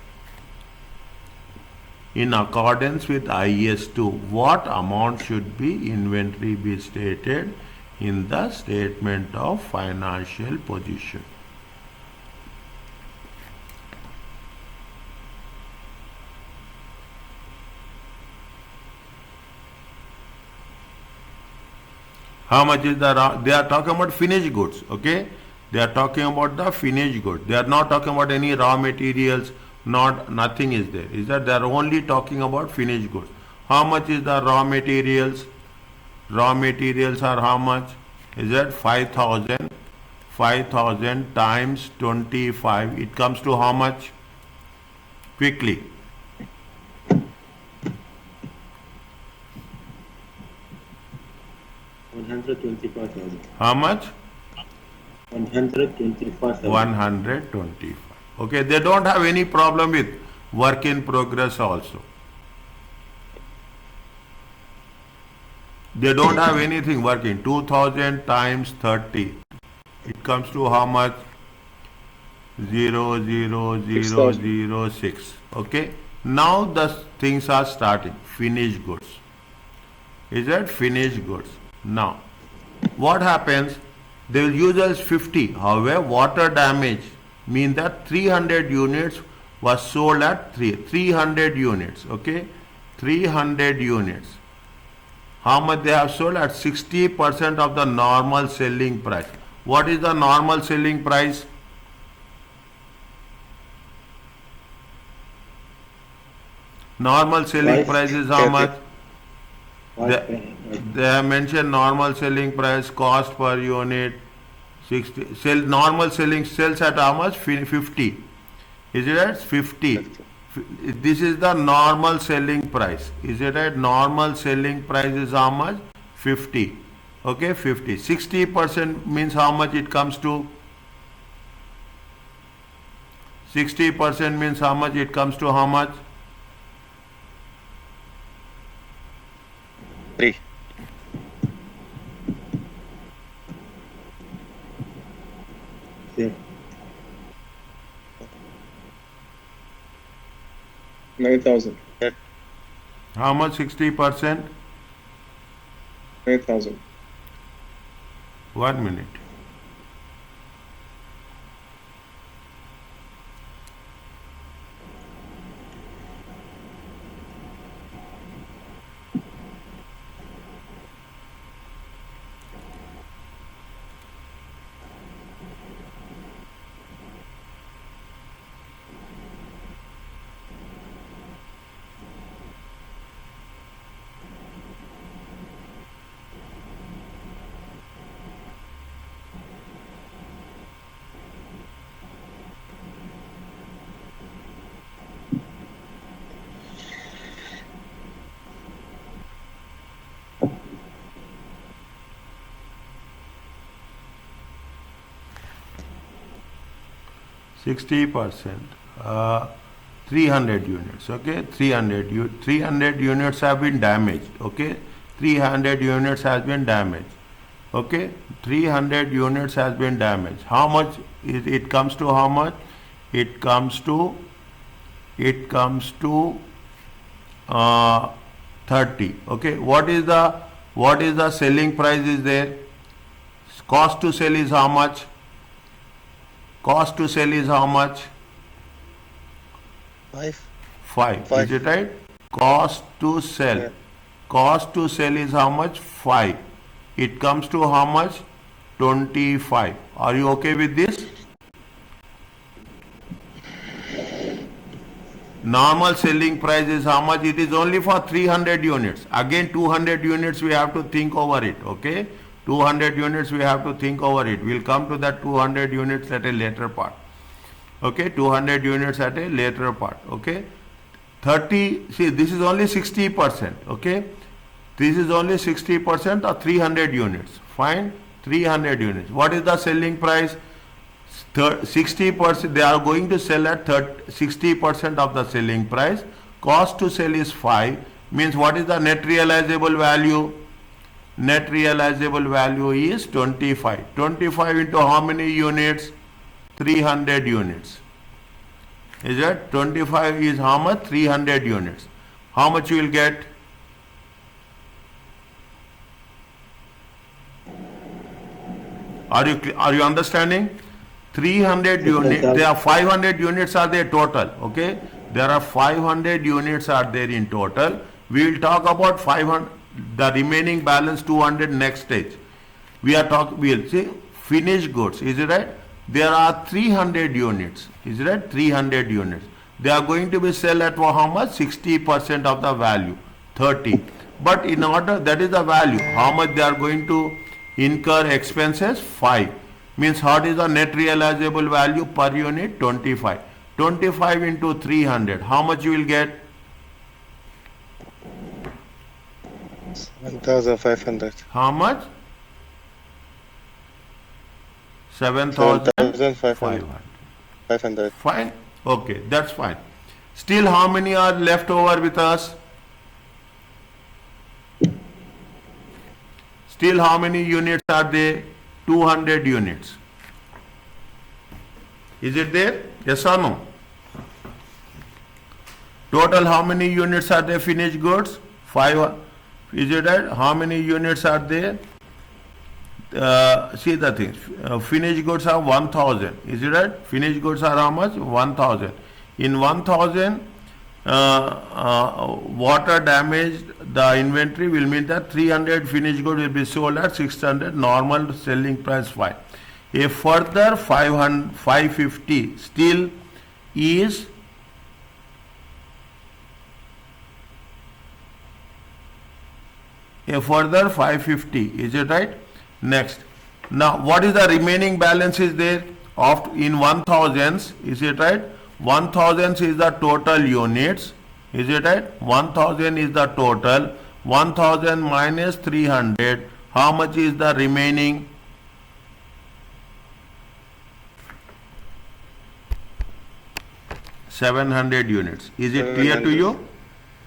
In accordance with IS2, what amount should be inventory be stated in the statement of financial position? How much is the raw? They are talking about finished goods, okay? They are talking about the finished goods. They are not talking about any raw materials, nothing is there. Is that they are only talking about finished goods. How much is the raw materials? Raw materials are how much? Is that 5,000? 5,000 times 25. It comes to how much? Quickly. 125,000. How much? 125,000. 125. Okay, they don't have any problem with work in progress also. They don't have anything working. 2000 times 30. It comes to how much? 00006. Okay. Now the things are starting. Finished goods. Is that finished goods? Now, what happens? They will use as 50. However, water damage means that 300 units was sold at 300 units. Okay. 300 units. How much they have sold? At 60% of the normal selling price. What is the normal selling price? Normal selling Five. price is how much? Five. They have mentioned normal selling price, cost per unit, 60. Normal selling sells at how much? 50. Is it at 50? This is the normal selling price. Is it right? Normal selling price is how much? 50. Okay, 50. 60% means how much it comes to? 60% means how much it comes to? How much? 3. Yeah. 9,000. How much 60%? 9,000. 1 minute. %60, 300 units. Okay, 300 units have been damaged. Okay, 300 units has been damaged. Okay, 300 units has been damaged. How much it comes to? How much it comes to? It comes to 30. Okay, what is the selling price is there? Cost to sell is how much? Cost to sell is how much? 5. 5. Five. Is it right? Cost to sell. Yeah. Cost to sell is how much? 5. It comes to how much? 25. Are you okay with this? Normal selling price is how much? It is only for 300 units. Again, 200 units we have to think over it. Okay? 200 units we have to think over it. We'll come to that 200 units at a later part. Okay? 200 units at a later part. Okay? 30, see, this is only 60%. Okay? This is only 60% or 300 units. Fine? 300 units. What is the selling price? 60%. They are going to sell at 60% of the selling price. Cost to sell is 5. Means what is the net realizable value? Net realizable value is 25. 25 into how many units? 300 units. Is it? 25 is how much? 300 units. How much you will get? Are you understanding? 300 units. There are 500 units are there total. Okay. There are 500 units are there in total. We will talk about 500. The remaining balance 200 next stage. We are talking, we'll say finished goods, is it right? There are 300 units, is it right? 300 units. They are going to be sell at how much? 60% of the value, 30. But in order, that is the value. How much they are going to incur expenses? 5. Means what is the net realizable value per unit? 25. 25 into 300. How much you will get? 1,500. How much? 7,500. 500. Fine. Okay, that's fine. Still, how many are left over with us? Still, how many units are there? 200 units. Is it there? Yes or no? Total, how many units are there? Finished goods? 5. Is it right? How many units are there? See the things. Finished goods are 1,000. Is it right? Finished goods are how much? 1,000. In 1,000, water damaged, the inventory will mean that 300 finished goods will be sold at 600. Normal selling price 5. A further 550 still is a further 550. Is it right? Next. Now, what is the remaining balance is there? Of in 1,000s, is it right? 1,000 is the total units. Is it right? 1,000 is the total. 1,000 minus 300. How much is the remaining? $700 units. Is it clear to you?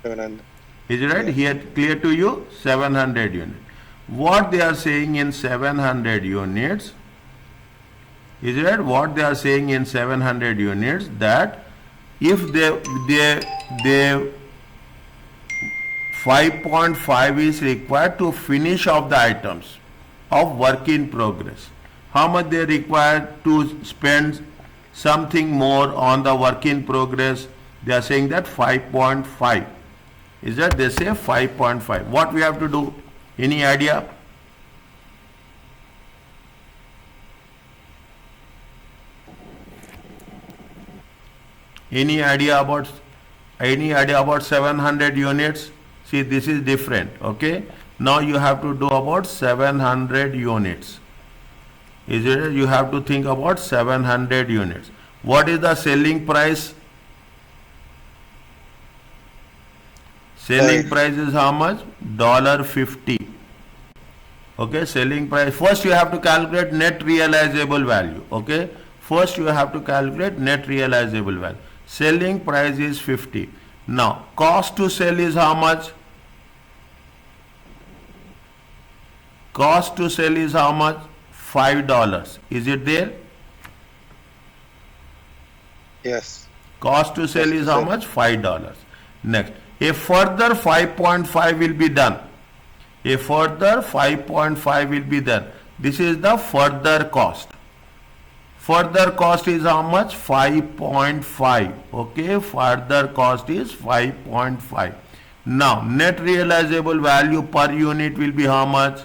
700. Is it right? Here clear to you? 700 units. What they are saying in 700 units, is it right? What they are saying in 700 units, that if they 5.5 is required to finish off the items of work in progress. How much they require to spend something more on the work in progress? They are saying that 5.5. Is that they say 5.5. What we have to do? Any idea? Any idea about 700 units? See, this is different. Okay. Now you have to do about 700 units. Is it? You have to think about 700 units. What is the selling price? Selling price is how much? $50. Okay, selling price. First you have to calculate net realizable value. Okay, first you have to calculate net realizable value. Selling price is 50. Now, cost to sell is how much? Cost to sell is how much? $5. Is it there? Yes. Cost to sell is how much? $5. Next, a further 5.5 will be done. A further 5.5 will be done. This is the further cost. Further cost is how much? 5.5. Okay, further cost is 5.5. Now, net realizable value per unit will be how much?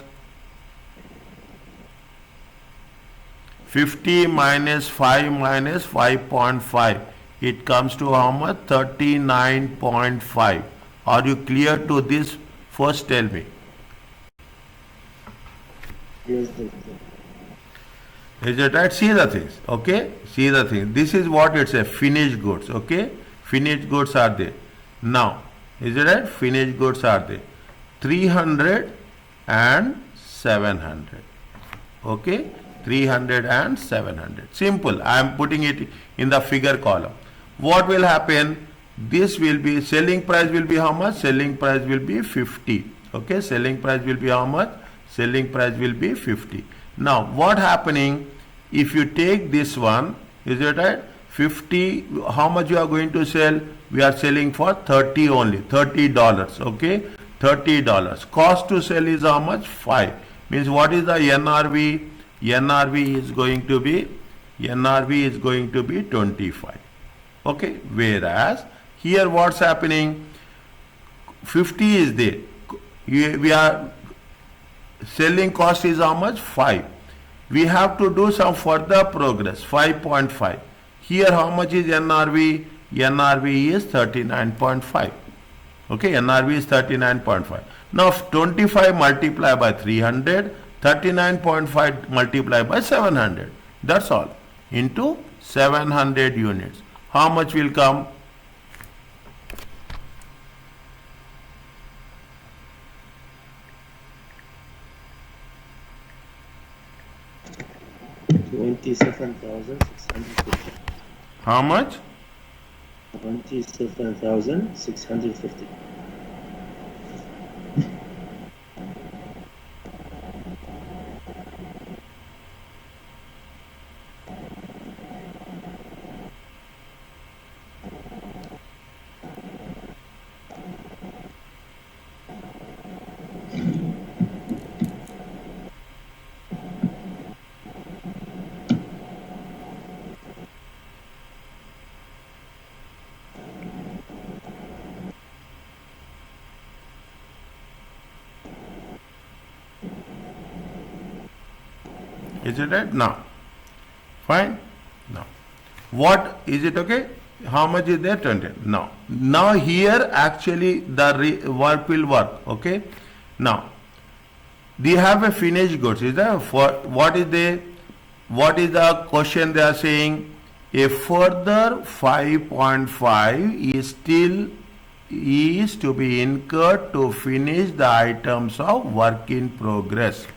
50 minus 5 minus 5.5. It comes to how much? 39.5. Are you clear to this? First tell me. Yes, sir. Is it right? See the things. Okay? See the thing. This is what it's a finished goods. Okay? Finished goods are there. Now, is it right? Finished goods are there. 300 and 700. Okay? 300 and 700. Simple. I am putting it in the figure column. What will happen? This will be, selling price will be how much? Selling price will be 50. Okay? Selling price will be how much? Selling price will be 50. Now, what happening if you take this one, is it right? 50, how much you are going to sell? We are selling for 30 only, $30, okay? $30. Cost to sell is how much? 5. Means what is the NRV? NRV is going to be 25. Okay? Whereas, here what's happening? 50 is there. We are selling cost is how much? 5. We have to do some further progress, 5.5. Here how much is NRV? NRV is 39.5. Okay, NRV is 39.5. Now 25 multiplied by 300, 39.5 multiplied by 700. That's all. Into 700 units. How much will come? 27,650. How much? 27,650. Is it right? Now. Fine? Now. What is it okay? How much is there? 20. Now. Now here actually the work will work. Okay? Now. They have a finished goods. Is that for what is the question they are saying? A further 5.5 is still is to be incurred to finish the items of work in progress.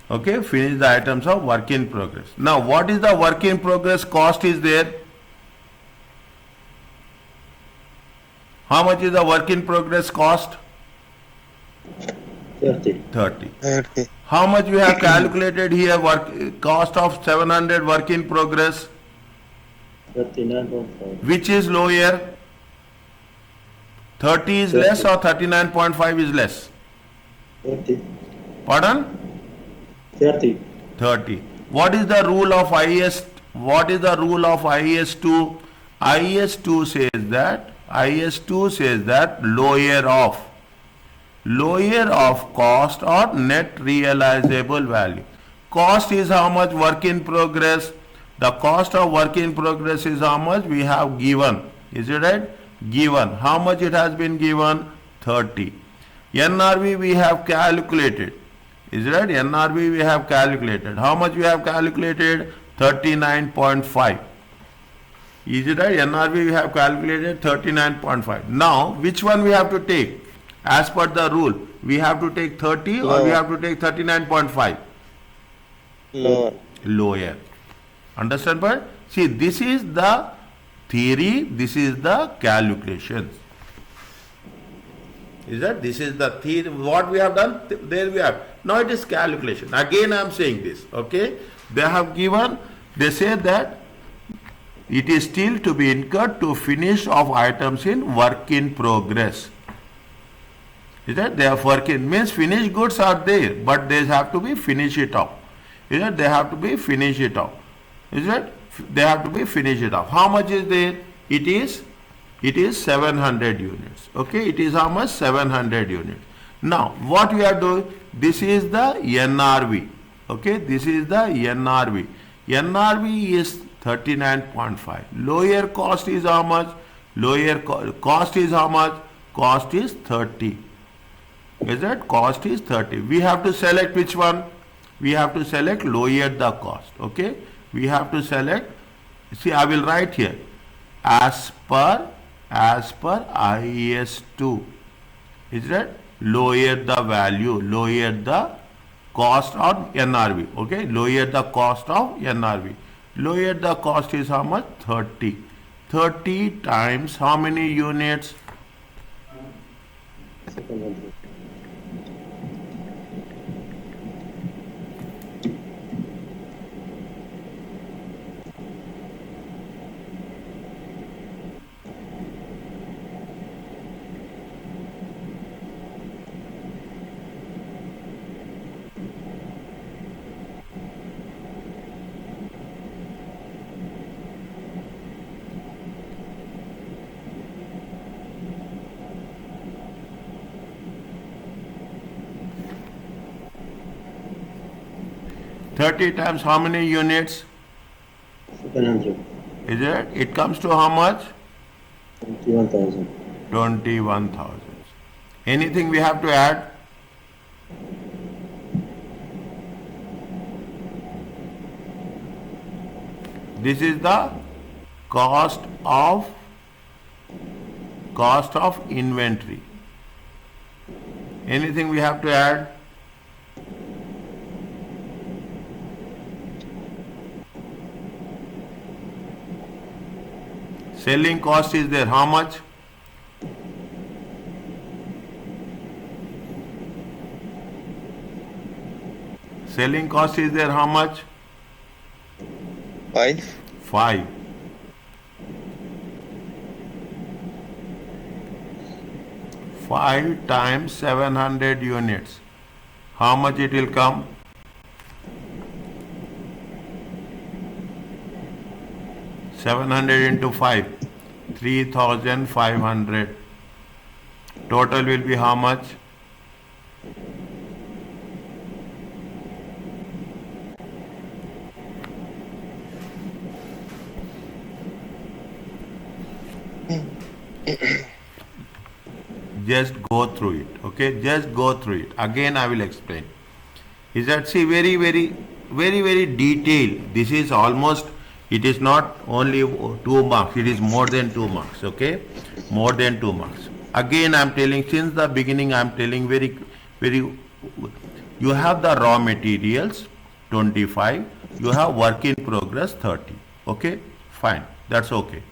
Okay, finish the items of work in progress. Now, what is the work in progress cost is there? How much is the work in progress cost? 30. 30. 30. How much we have calculated here cost of 700 work in progress? 39.5. Which is lower? 30 is less or 39.5 is less? 30. Pardon? 30. 30. What is the rule of IS? What is the rule of IS2? IS2 says that lower of cost or net realizable value. Cost is how much work in progress. The cost of work in progress is how much we have given. Is it right? Given. How much it has been given? 30. NRV we have calculated. Is it right? NRV we have calculated. How much we have calculated? 39.5. Is it right? NRV we have calculated 39.5. Now, which one we have to take? As per the rule, we have to take 30 or we have to take 39.5? Lower. Lower. Understand, but see, this is the theory, this is the calculations. Is that this is the theory? What we have done, there we have. Now it is calculation. Again I am saying this, okay? They have given, they say that it is still to be incurred to finish of items in work in progress. Is that they are working, means finished goods are there, but they have to be finish it off. Is that they have to be finish it off. Is that they have to be finish it off. How much is there? It is 700 units. Okay, it is how much? 700 units. Now, what we are doing, this is the NRV. Okay, this is the NRV. NRV is 39.5. Lower cost is how much? Cost is how much? Cost is 30. Is that cost is 30? We have to select which one? We have to select lower the cost. Okay, we have to select. See, I will write here as per IS2. Is that lower the value, lower the cost on NRV. Okay, lower the cost of NRV. Lower the cost is how much? 30. 30 times how many units? 700. 30 times how many units? 700. Is it? It comes to how much? 21,000. 21,000. Anything we have to add? This is the cost of inventory. Anything we have to add? Selling cost is there. How much? Selling cost is there. How much? 5. 5. 5 times 700 units. How much it will come? Seven hundred into 5, 3,500. Total will be how much? Just go through it, okay? Just go through it. Again, I will explain. Is that, see, very detailed. This is almost, it is not only 2 marks, it is more than 2 marks, okay? More than 2 marks. Again, I am telling, since the beginning, I am telling very, you have the raw materials, 25, you have work in progress, 30, okay? Fine, that's okay.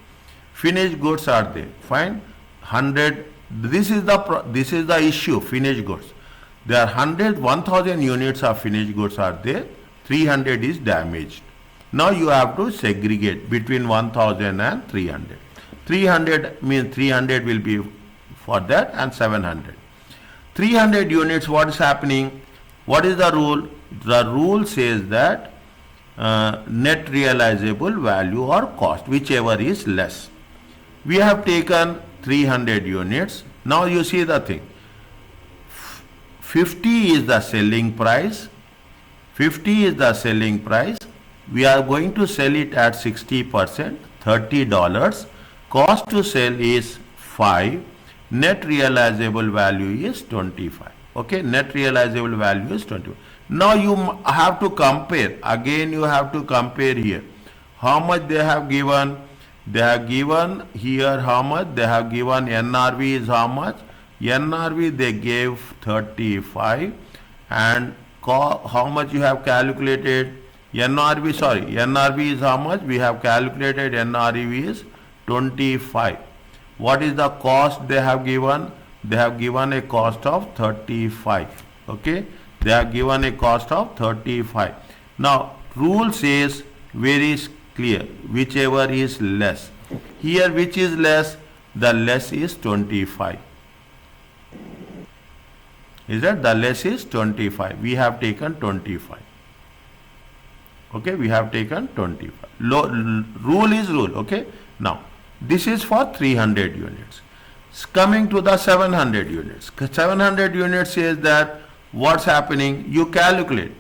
Finished goods are there, fine. 100, this is the issue, finished goods. There are 1,000 units of finished goods are there, 300 is damaged. Now you have to segregate between 1,000 and 300. 300 means 300 will be for that and 700. 300 units, what is happening? What is the rule? The rule says that net realizable value or cost, whichever is less. We have taken 300 units. Now you see the thing. 50 is the selling price. 50 is the selling price. We are going to sell it at 60%, $30. Cost to sell is 5. Net realizable value is 25. Okay, net realizable value is 25. Now you have to compare. Again, you have to compare here. How much they have given? They have given here how much? They have given NRV is how much? NRV they gave 35, and how much you have calculated? NRV is how much? We have calculated NRV is 25. What is the cost they have given? They have given a cost of 35. Okay, they have given a cost of 35. Now rule says very clear, whichever is less. Here which is less? The less is 25. Is that the less is 25? We have taken 25. Okay, we have taken 25. Rule is rule. Okay, now this is for 300 units. Coming to the 700 units. 700 units says that what's happening? You calculate.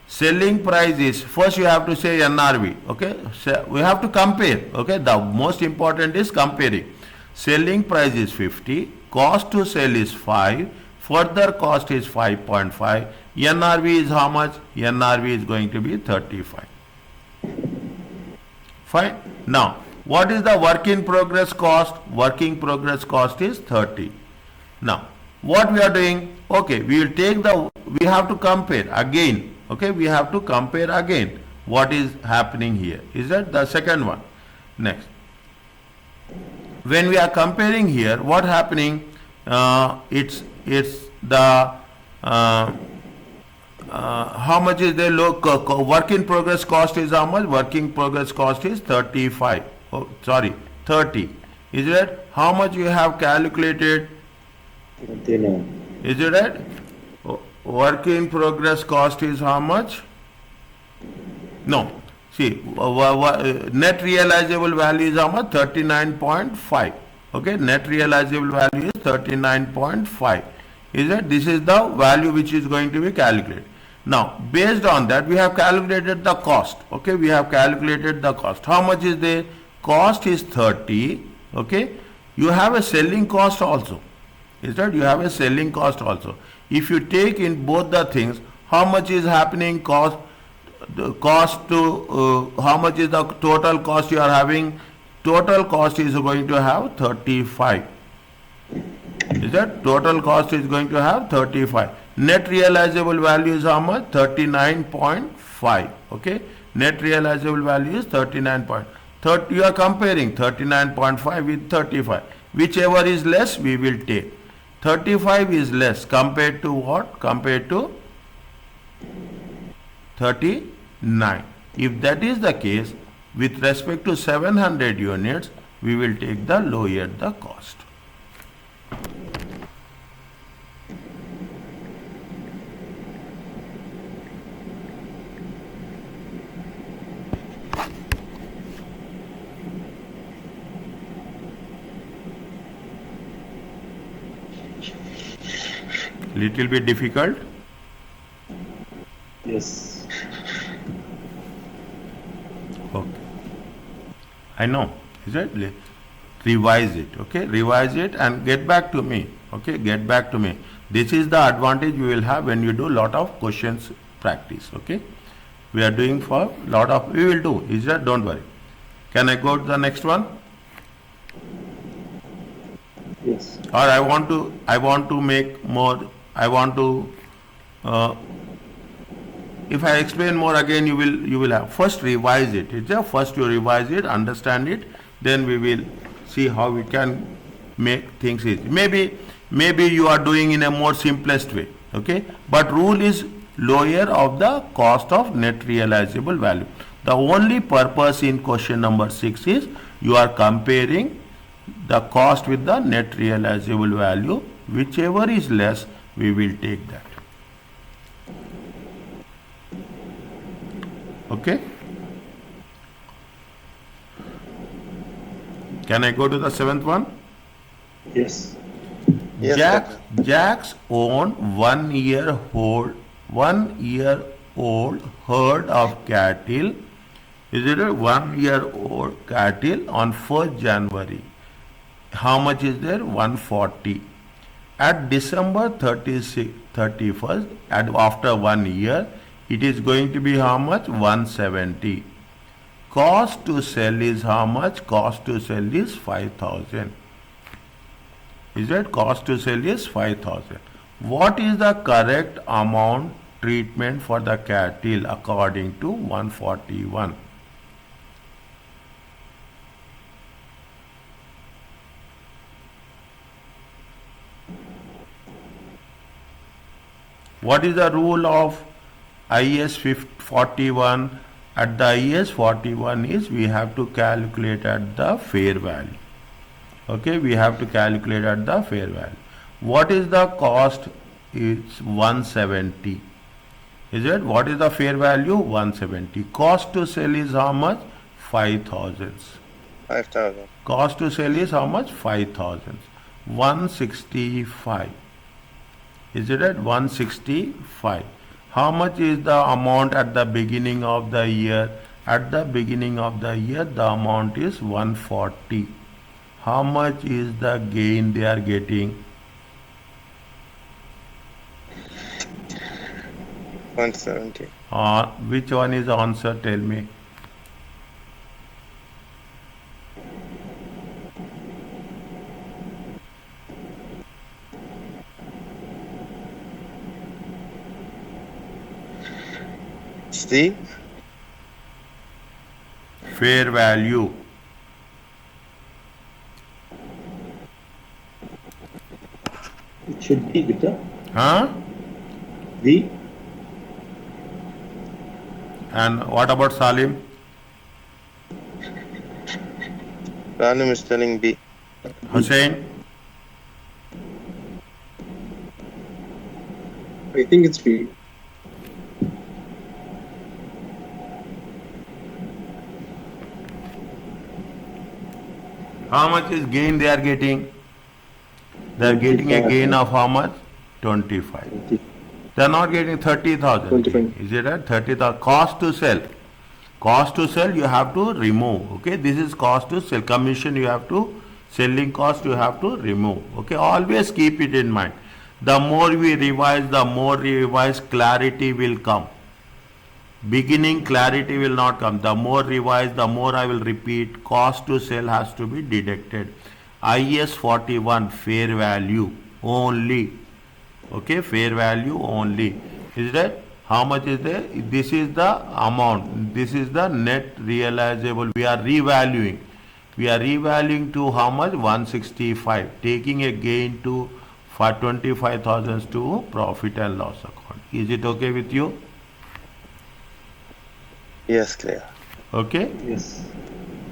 Selling price is, first you have to say NRV, okay? So we have to compare, okay? The most important is comparing. Selling price is 50, cost to sell is 5, further cost is 5.5, NRV is how much? NRV is going to be 35. Fine. Now, what is the work in progress cost? Work in progress cost is 30. Now, what we are doing? Okay, we will take we have to compare again. Okay, we have to compare again what is happening here. Is that the second one? Next, when we are comparing here, what happening? It's the how much is the work in progress cost is how much? Work in progress cost is 35. Oh, sorry, 30. Is it? How much you have calculated? 29. Is it right? Work in progress cost is how much? No. See, net realizable value is how much? 39.5. Okay, net realizable value is 39.5. Is it? This is the value which is going to be calculated. Now, based on that, we have calculated the cost. Okay, we have calculated the cost. How much is there? Cost is 30. Okay, you have a selling cost also. Is that you have a selling cost also? If you take in both the things, how much is happening cost? The cost to how much is the total cost you are having? Total cost is going to have 35. Is that total cost is going to have 35. Net realizable value is how much? 39.5. Okay, net realizable value is 39.30. You are comparing 39.5 with 35. Whichever is less, we will take. 35 is less compared to what? Compared to 39. If that is the case, with respect to 700 units, we will take the lower the cost. Little bit difficult. Yes. Okay. I know. Is it? Revise it. Okay. Revise it and get back to me. Okay. Get back to me. This is the advantage you will have when you do lot of questions practice. Okay. We are doing for lot of, we will do. Is that? Don't worry. Can I go to the next one? Yes. Or I want to make more, I want to, if I explain more again, you will have, first revise it. It's a first you revise it, understand it, then we will see how we can make things easy. Maybe you are doing in a more simplest way, okay? But rule is lower of the cost of net realizable value. The only purpose in question number 6 is you are comparing the cost with the net realizable value. Whichever is less, we will take that. Okay? Can I go to the 7th one? Yes. Yes, doctor. Jacks own 1 year old herd of cattle. Is it a 1 year old cattle on 1st January? How much is there? 140. At December 31st, after 1 year, it is going to be how much? 170. Cost to sell is how much? Cost to sell is 5,000. Is that cost to sell is 5,000. What is the correct amount treatment for the cattle according to 141? What is the rule of IS 41? At the IS 41 is we have to calculate at the fair value. Okay, we have to calculate at the fair value. What is the cost? It's 170. Is it? What is the fair value? 170. Cost to sell is how much? 5,000. 5,000. Cost to sell is how much? 5,000. 165. Is it at 165? How much is the amount at the beginning of the year? At the beginning of the year, the amount is 140. How much is the gain they are getting? 170. Which one is the answer? Tell me. C. Fair value. It should be beta. Huh? V. And what about Salim? Salim is telling B. Hussein? I think it's B. How much is gain they are getting? They are getting a gain of how much? 25. They are not getting 30,000. 25. Is it right? 30,000. Cost to sell. Cost to sell you have to remove. Okay, this is cost to sell. Commission you have to, selling cost you have to remove. Okay, always keep it in mind. The more we revise, the more revise, clarity will come. Beginning clarity will not come. The more revise, the more I will repeat. Cost to sell has to be deducted. IS 41 fair value only. Okay, fair value only. Is that how much is there? This is the amount. This is the net realizable. We are revaluing. We are revaluing to how much? 165. Taking a gain to for 25,000 to profit and loss account. Is it okay with you? Yes, clear. Okay. Yes.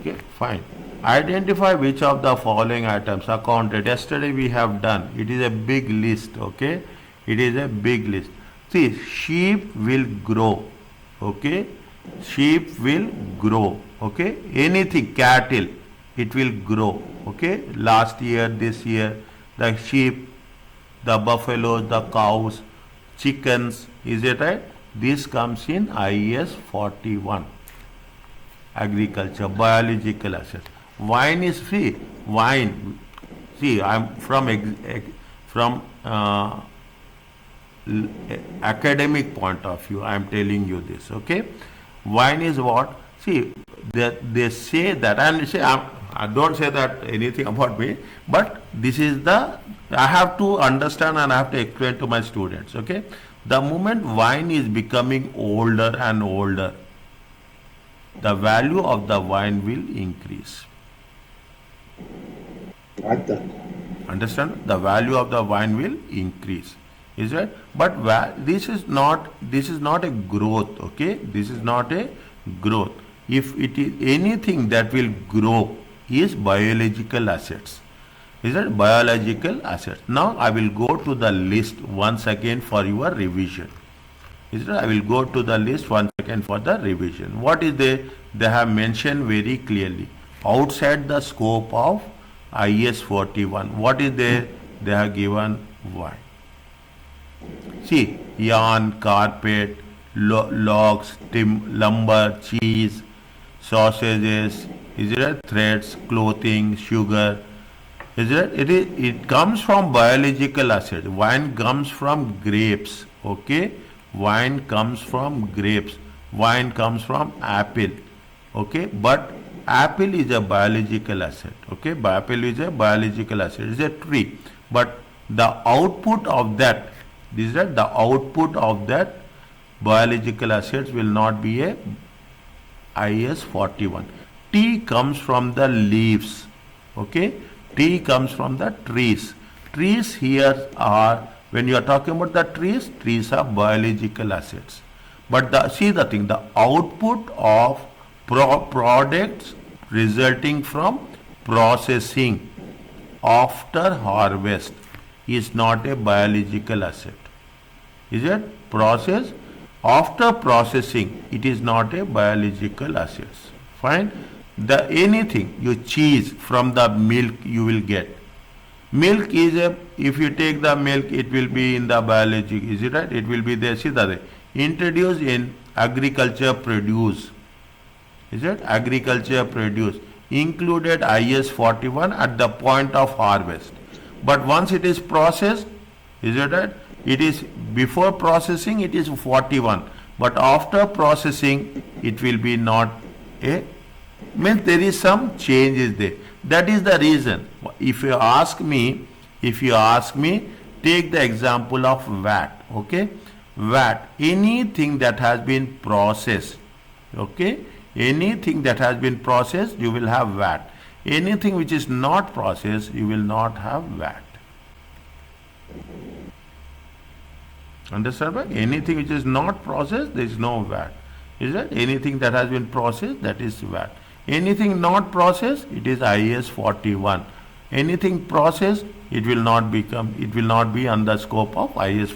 Okay, fine. Identify which of the following items are counted. Yesterday we have done. It is a big list. Okay. It is a big list. See, sheep will grow. Okay. Sheep will grow. Okay. Anything, cattle, it will grow. Okay. Last year, this year, the sheep, the buffaloes, the cows, chickens. Is it right? This comes in IS 41. Agriculture, biological assets. Wine is free. Wine. See, I'm from academic point of view. I am telling you this. Okay. Wine is what? See, they say that, and say I don't say that anything about me, but this is the I have to understand and I have to explain to my students. Okay. The moment wine is becoming older and older, the value of the wine will increase. عدى. Understand? The value of the wine will increase. Is it? But this is not a growth. Okay, this is not a growth. If it is anything that will grow is biological assets. Is it biological assets? Now I will go to the list once again for your revision. Is it? I will go to the list once again for the revision. What is there? They have mentioned very clearly outside the scope of IS 41. What is there? They have given wine. See, yarn, carpet, logs, lumber, cheese, sausages, is it? Threads, clothing, sugar. Is it? It comes from biological acid. Wine comes from grapes. Okay, wine comes from grapes. Wine comes from apple. Okay, but apple is a biological acid. Okay, apple is a biological acid. It's a tree, but the output of that, is that the output of that biological acids will not be a IS 41. Tea comes from the leaves. Okay, tea comes from the trees. Trees here are, when you are talking about the trees are biological acids. But the output of products resulting from processing after harvest is not a biological asset. Is it? Process after processing, it is not a biological asset. Fine. The anything you cheese from the milk you will get. Milk is a, if you take the milk, it will be in the biology. Is it right? It will be there. See that introduced in agriculture produce. Is it? Agriculture produce included IS 41 at the point of harvest. But once it is processed, is it right? It is before processing it is 41, but after processing it will be not a, means there is some changes there. That is the reason. If you ask me, take the example of VAT. Okay, VAT, anything that has been processed. Okay, anything that has been processed, you will have VAT. Anything which is not processed, you will not have VAT. Understand? Anything which is not processed, there is no VAT. Is that anything that has been processed, that is VAT. Anything not processed, it is IS 41. Anything processed, it will not be on the scope of IS.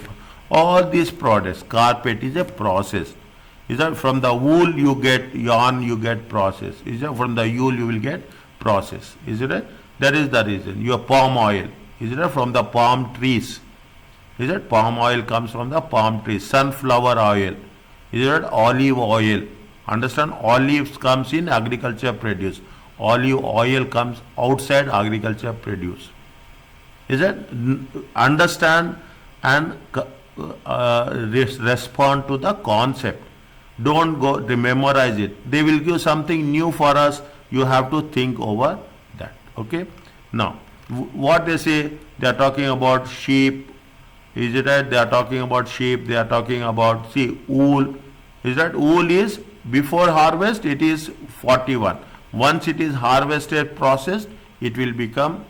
All these products, carpet is a process. Is that from the wool you get yarn, you get process. Is that from the wool you will get process. Is it? That is the reason. Your palm oil, is it? From the palm trees. Is it? Palm oil comes from the palm tree. Sunflower oil. Is it? Olive oil. Understand? Olives comes in agriculture produce. Olive oil comes outside agriculture produce. Is it? Understand and respond to the concept. Don't go to memorize it. They will give something new for us. You have to think over that. Okay. Now, what they say, they are talking about sheep. Is it right? They are talking about sheep. They are talking about, see, wool. Is that wool is before harvest? It is 41. Once it is harvested, processed, it will become.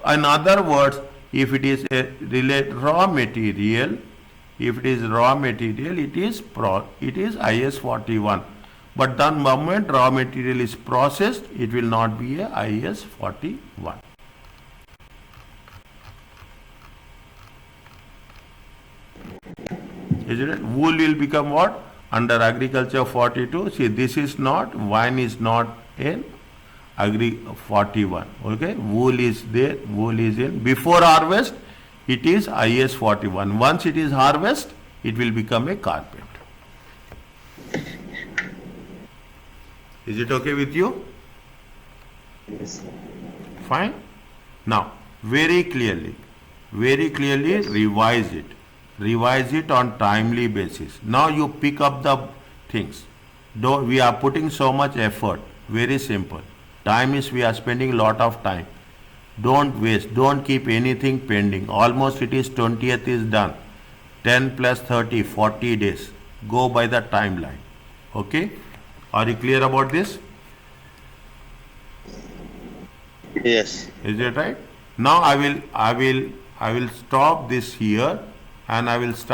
In other words, if it is a raw material, if it is raw material, it is IS 41. But the moment raw material is processed, it will not be a IS 41. Is it? Wool will become what? Under agriculture 42. See, this is not, wine is not in agri 41. Okay, wool is there, wool is in. Before harvest, it is IS 41. Once it is harvest, it will become a carpet. Is it okay with you? Yes. Fine. Now, very clearly revise it. Revise it on timely basis. Now you pick up the things. We are putting so much effort. Very simple. Time is, we are spending lot of time. Don't waste. Don't keep anything pending. Almost it is 20th is done. 10 plus 30, 40 days. Go by the timeline. Okay? Are you clear about this? Yes. Is it right? Now I will stop this here and I will start.